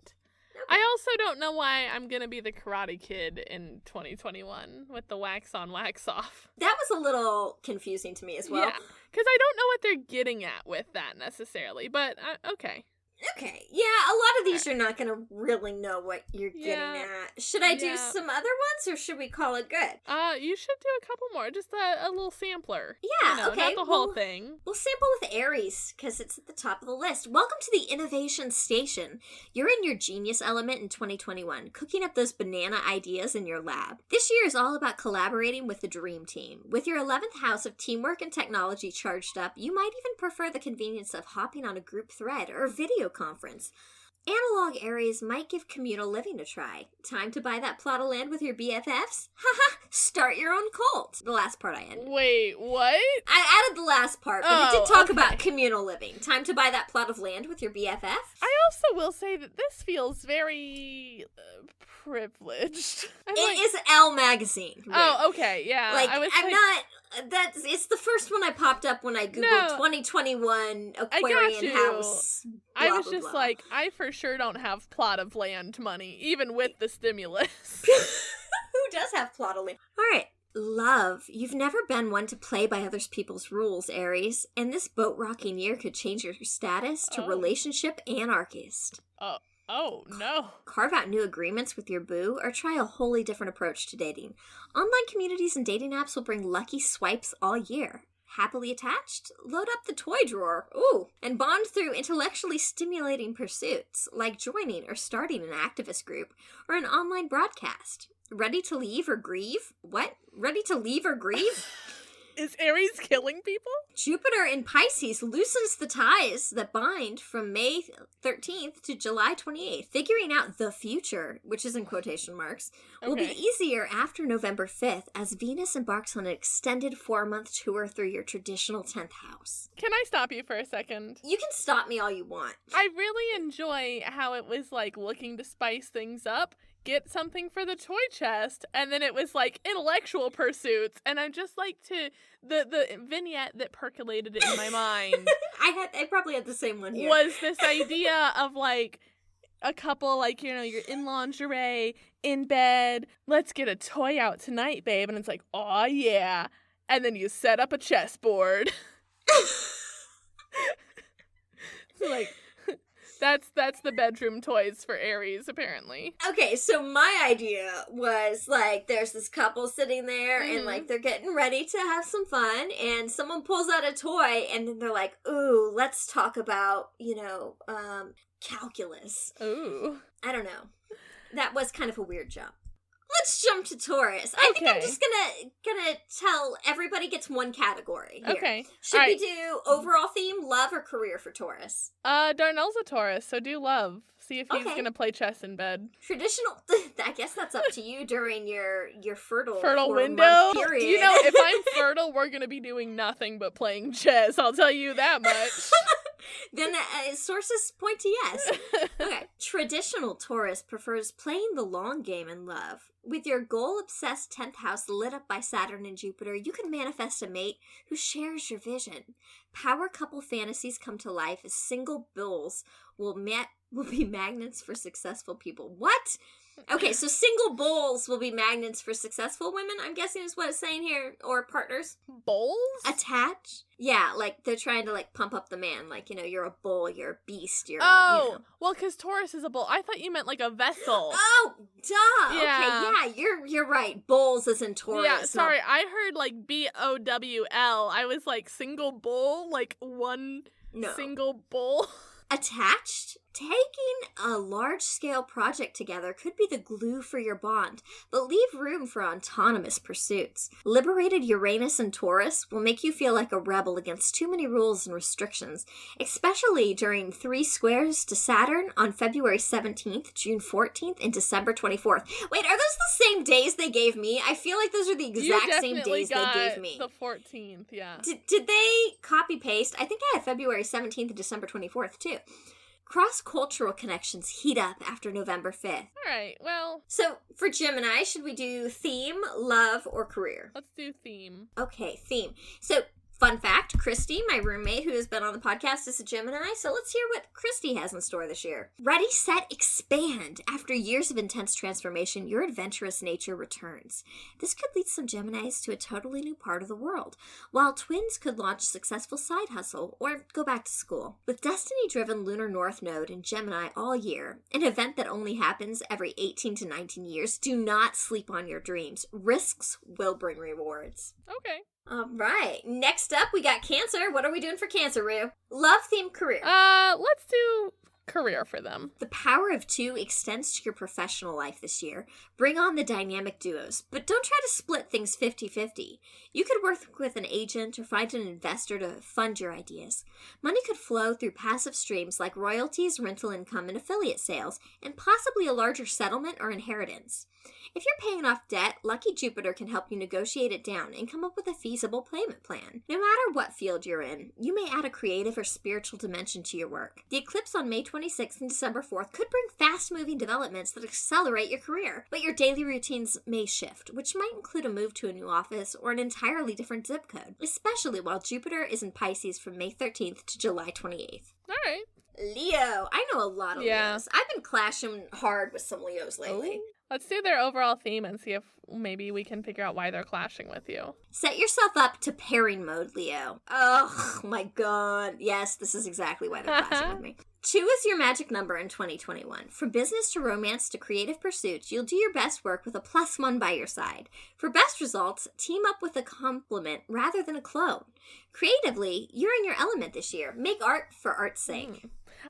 Okay. I also don't know why I'm gonna be the Karate Kid in 2021 with the wax on, wax off. That was a little confusing to me as well. Yeah, because I don't know what they're getting at with that necessarily, but okay. Okay, yeah, a lot of these you're not going to really know what you're getting at. Should I do some other ones, or should we call it good? You should do a couple more, just a little sampler. Yeah, okay. Not the whole thing. We'll sample with Aries, because it's at the top of the list. Welcome to the Innovation Station. You're in your genius element in 2021, cooking up those banana ideas in your lab. This year is all about collaborating with the dream team. With your 11th house of teamwork and technology charged up, you might even prefer the convenience of hopping on a group thread or video conference. Analog Aries might give communal living a try. Time to buy that plot of land with your BFFs? Haha, start your own cult. The last part I ended. Wait, what? I added the last part, but it did talk about communal living. Time to buy that plot of land with your BFF? I also will say that this feels very privileged. It is Elle magazine. Right? Oh, okay, yeah. It's the first one I popped up when I Googled 2021 Aquarian house. Blah, I was blah, just blah. like, I for sure don't have plot of land money, even with the stimulus. Who does have plot of land? Alright. Love. You've never been one to play by other people's rules, Aries, and this boat-rocking year could change your status to relationship anarchist. Oh, no. Carve out new agreements with your boo or try a wholly different approach to dating. Online communities and dating apps will bring lucky swipes all year. happily attached? Load up the toy drawer. Ooh. And bond through intellectually stimulating pursuits, like joining or starting an activist group or an online broadcast. Ready to leave or grieve? What? Ready to leave or grieve? Is Aries killing people? Jupiter in Pisces loosens the ties that bind from May 13th to July 28th. Figuring out the future, which is in quotation marks, will be easier after November 5th as Venus embarks on an extended 4-month tour through your traditional 10th house. Can I stop you for a second? You can stop me all you want. I really enjoy how it was like looking to spice things up. Get something for the toy chest, and then it was like intellectual pursuits, and I just like to the vignette that percolated in my mind. I probably had the same one here. Was this idea of like a couple, like, you know, you're in lingerie, in bed, let's get a toy out tonight, babe, and it's like, aw, yeah, and then you set up a chessboard. Like, that's the bedroom toys for Aries, apparently. Okay, so my idea was, like, there's this couple sitting there, and, like, they're getting ready to have some fun, and someone pulls out a toy, and then they're like, ooh, let's talk about, you know, calculus. Ooh. I don't know. That was kind of a weird jump. Let's jump to Taurus. I think I'm just gonna tell everybody gets one category here. Okay. Should we do overall theme, love, or career for Taurus? Darnell's a Taurus, so do love. See if he's gonna play chess in bed. Traditional. I guess that's up to you during your fertile window period. You know, if I'm fertile, we're gonna be doing nothing but playing chess. I'll tell you that much. Then sources point to yes. Okay. Traditional Taurus prefers playing the long game in love. With your goal-obsessed 10th house lit up by Saturn and Jupiter, you can manifest a mate who shares your vision. Power couple fantasies come to life as single bulls will be magnets for successful people. What? Okay, so single bulls will be magnets for successful women, I'm guessing is what it's saying here, or partners. Bulls? Attach? Yeah, like, they're trying to, like, pump up the man. Like, you know, you're a bull, you're a beast, you're well, because Taurus is a bull. I thought you meant, like, a vessel. Oh, duh! Yeah. Okay, yeah, you're right. Bulls is in Taurus. Yeah, sorry, I heard, like, BOWL. I was like, single bull? Like, one single bull? Attached? Taking a large-scale project together could be the glue for your bond, but leave room for autonomous pursuits. Liberated Uranus and Taurus will make you feel like a rebel against too many rules and restrictions, especially during 3 squares to Saturn on February 17th, June 14th, and December 24th. Wait, are those the same days they gave me? I feel like those are the exact same days they gave me. The 14th, yeah. Did they copy-paste? I think I had February 17th and December 24th, too. Cross-cultural connections heat up after November 5th. All right, well. So, for Gemini, should we do theme, love, or career? Let's do theme. Okay, theme. So, fun fact, Christy, my roommate who has been on the podcast, is a Gemini, so let's hear what Christy has in store this year. Ready, set, expand. After years of intense transformation, your adventurous nature returns. This could lead some Geminis to a totally new part of the world, while twins could launch successful side hustle or go back to school. With destiny-driven lunar north node in Gemini all year, an event that only happens every 18 to 19 years, do not sleep on your dreams. Risks will bring rewards. Okay. All right. Next up, we got Cancer. What are we doing for Cancer, Rue? Love, theme, career. Let's do career for them. The power of 2 extends to your professional life this year. Bring on the dynamic duos, but don't try to split things 50-50. You could work with an agent or find an investor to fund your ideas. Money could flow through passive streams like royalties, rental income, and affiliate sales, and possibly a larger settlement or inheritance. If you're paying off debt, Lucky Jupiter can help you negotiate it down and come up with a feasible payment plan. No matter what field you're in, you may add a creative or spiritual dimension to your work. The eclipse on May 26th and December 4th could bring fast-moving developments that accelerate your career, but your daily routines may shift, which might include a move to a new office or an entirely different zip code, especially while Jupiter is in Pisces from May 13th to July 28th. All right. Leo. I know a lot of Leos. I've been clashing hard with some Leos lately. Ooh. Let's do their overall theme and see if maybe we can figure out why they're clashing with you. Set yourself up to pairing mode, Leo. Oh my god. Yes, this is exactly why they're clashing with me. 2 is your magic number in 2021. From business to romance to creative pursuits, you'll do your best work with a +1 by your side. For best results, team up with a complement rather than a clone. Creatively, you're in your element this year. Make art for art's sake.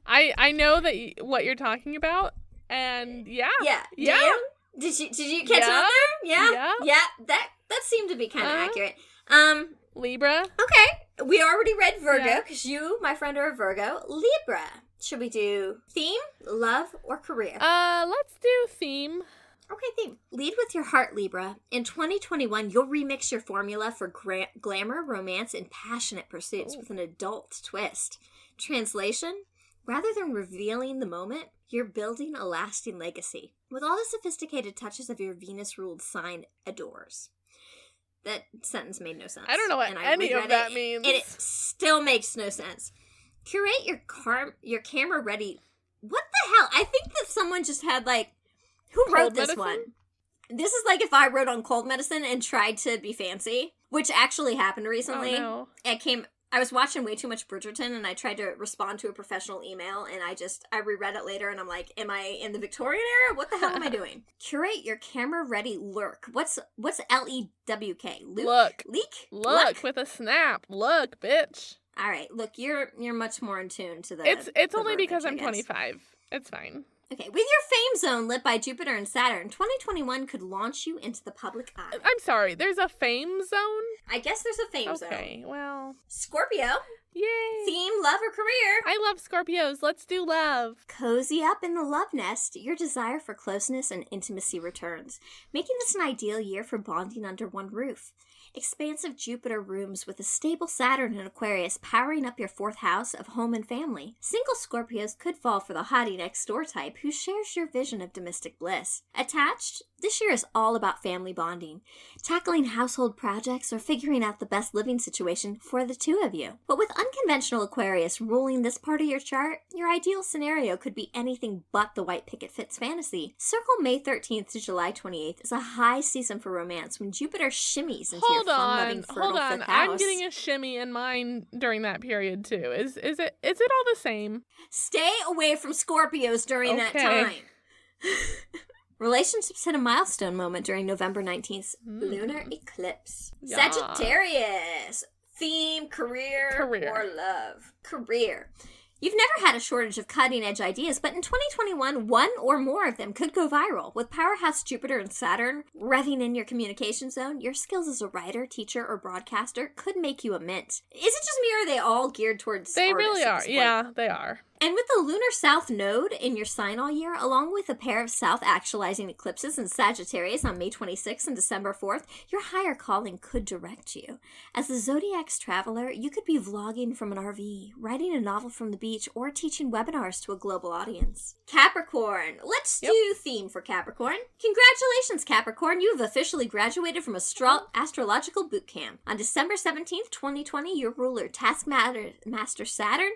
I know that what you're talking about, and yeah. Did you catch on there? Yeah. That seemed to be kind of accurate. Libra. Okay, we already read Virgo because you, my friend, are a Virgo. Libra. Should we do theme, love, or career? Let's do theme. Okay, theme. Lead with your heart, Libra. In 2021, you'll remix your formula for glamour, romance, and passionate pursuits with an adult twist. Translation: rather than revealing the moment, you're building a lasting legacy with all the sophisticated touches of your Venus-ruled sign adores. That sentence made no sense. I don't know what any of that means. And it still makes no sense. Curate your camera ready. What the hell? I think that someone just had who wrote this one? This is like if I wrote on cold medicine and tried to be fancy, which actually happened recently. Oh, no. I was watching way too much Bridgerton and I tried to respond to a professional email and I reread it later and I'm like, am I in the Victorian era? What the hell am I doing? Curate your camera ready lurk. What's L-E-W-K? Look. Leak? Look with a snap. Look, bitch. All right, look, you're much more in tune to the It's only because I'm 25. It's fine. Okay, with your fame zone lit by Jupiter and Saturn, 2021 could launch you into the public eye. I'm sorry, there's a fame zone? I guess there's a fame zone. Okay, well. Scorpio. Yay. Theme, love, or career? I love Scorpios. Let's do love. Cozy up in the love nest. Your desire for closeness and intimacy returns, making this an ideal year for bonding under one roof. Expansive Jupiter rooms with a stable Saturn in Aquarius powering up your 4th house of home and family. Single Scorpios could fall for the hottie next door type who shares your vision of domestic bliss. Attached, this year is all about family bonding, tackling household projects or figuring out the best living situation for the two of you. But with unconventional Aquarius ruling this part of your chart, your ideal scenario could be anything but the white picket fits fantasy. Circle May 13th to July 28th is a high season for romance when Jupiter shimmies into your fun-loving fertile 5th house. I'm getting a shimmy in mine during that period too. Is it all the same? Stay away from Scorpios during that time. Relationships hit a milestone moment during November 19th's lunar eclipse. Yeah. Sagittarius. Theme, career, or love? Career. You've never had a shortage of cutting-edge ideas, but in 2021, one or more of them could go viral. With powerhouse Jupiter and Saturn revving in your communication zone, your skills as a writer, teacher, or broadcaster could make you a mint. Is it just me, or are they all geared towards They really are. Yeah, they are. And with the lunar south node in your sign all year, along with a pair of south actualizing eclipses in Sagittarius on May 26th and December 4th, your higher calling could direct you. As the zodiac's traveler, you could be vlogging from an RV, writing a novel from the beach, or teaching webinars to a global audience. Capricorn. Let's do theme for Capricorn. Congratulations, Capricorn. You have officially graduated from astrological boot camp. On December 17th, 2020, your ruler, Taskmaster Saturn,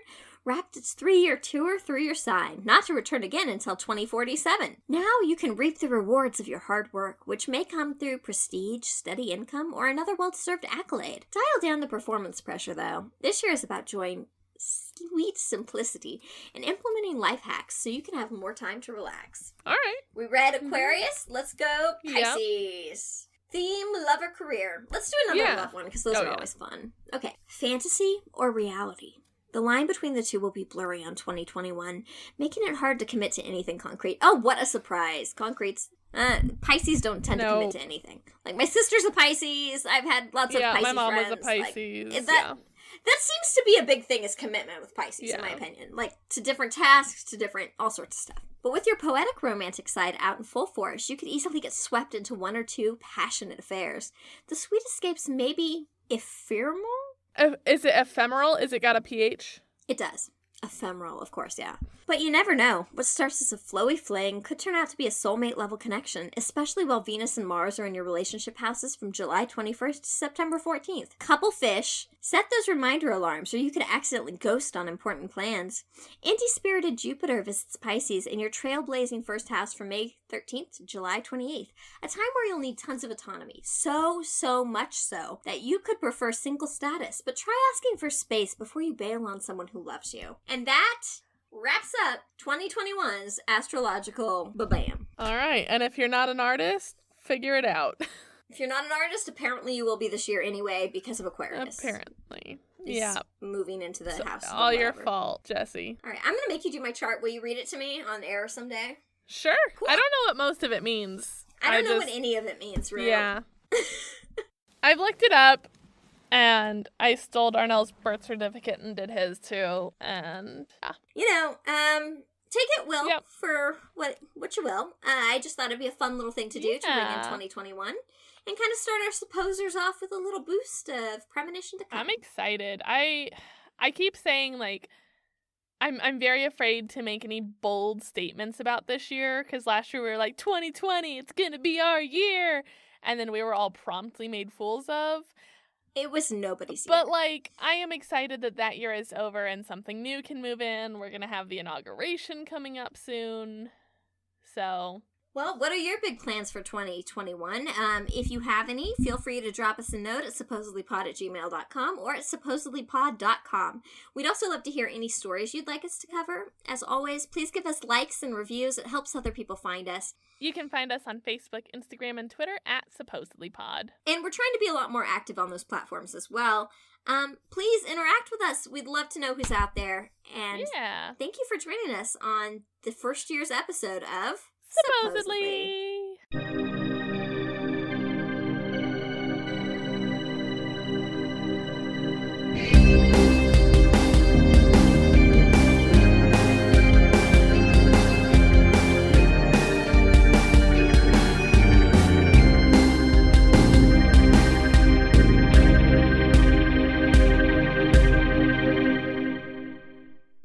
wrapped its 3-year tour through your sign, not to return again until 2047. Now you can reap the rewards of your hard work, which may come through prestige, steady income, or another well-deserved accolade. Dial down the performance pressure, though. This year is about enjoying sweet simplicity and implementing life hacks so you can have more time to relax. All right. We read Aquarius. Let's go Pisces. Theme, love, or career? Let's do another love one because those are always fun. Okay. Fantasy or reality? The line between the two will be blurry on 2021, making it hard to commit to anything concrete. Oh, what a surprise. Pisces don't tend to commit to anything. Like, my sister's a Pisces. I've had lots of Pisces friends. Yeah, my mom was a Pisces. That seems to be a big thing is commitment with Pisces, in my opinion. Like, to different tasks, to different, all sorts of stuff. But with your poetic romantic side out in full force, you could easily get swept into 1 or 2 passionate affairs. The sweet escapes may be ephemeral? Is it ephemeral? Is it got a PH? It does. Ephemeral, of course, yeah. But you never know. What starts as a flowy fling could turn out to be a soulmate-level connection, especially while Venus and Mars are in your relationship houses from July 21st to September 14th. Couple fish. Set those reminder alarms or you could accidentally ghost on important plans. Anti-spirited Jupiter visits Pisces in your trailblazing first house from May 13th to July 28th, a time where you'll need tons of autonomy. So much so that you could prefer single status, but try asking for space before you bail on someone who loves you. And that wraps up 2021's astrological ba-bam. All right, and if you're not an artist, figure it out. If you're not an artist, apparently you will be this year anyway because of Aquarius. Apparently. He's yeah. moving into the house. All your fault, Jessi. All right, I'm going to make you do my chart. Will you read it to me on air someday? Sure. Cool. I don't know what most of it means. I don't know what any of it means, really. Yeah. I've looked it up, and I stole Darnell's birth certificate and did his too, and yeah. You know, take it, Will, for what you will. I just thought it'd be a fun little thing to do to bring in 2021. And kind of start our supposers off with a little boost of premonition to come. I'm excited. I keep saying, like, I'm very afraid to make any bold statements about this year, because last year we were like, 2020, it's gonna be our year, and then we were all promptly made fools of. It was nobody's year. But, like, I am excited that year is over and something new can move in. We're gonna have the inauguration coming up soon, so... Well, what are your big plans for 2021? If you have any, feel free to drop us a note at supposedlypod@gmail.com or at supposedlypod.com. We'd also love to hear any stories you'd like us to cover. As always, please give us likes and reviews. It helps other people find us. You can find us on Facebook, Instagram, and Twitter at supposedlypod. And we're trying to be a lot more active on those platforms as well. Please interact with us. We'd love to know who's out there. And thank you for joining us on the first year's episode of Supposedly.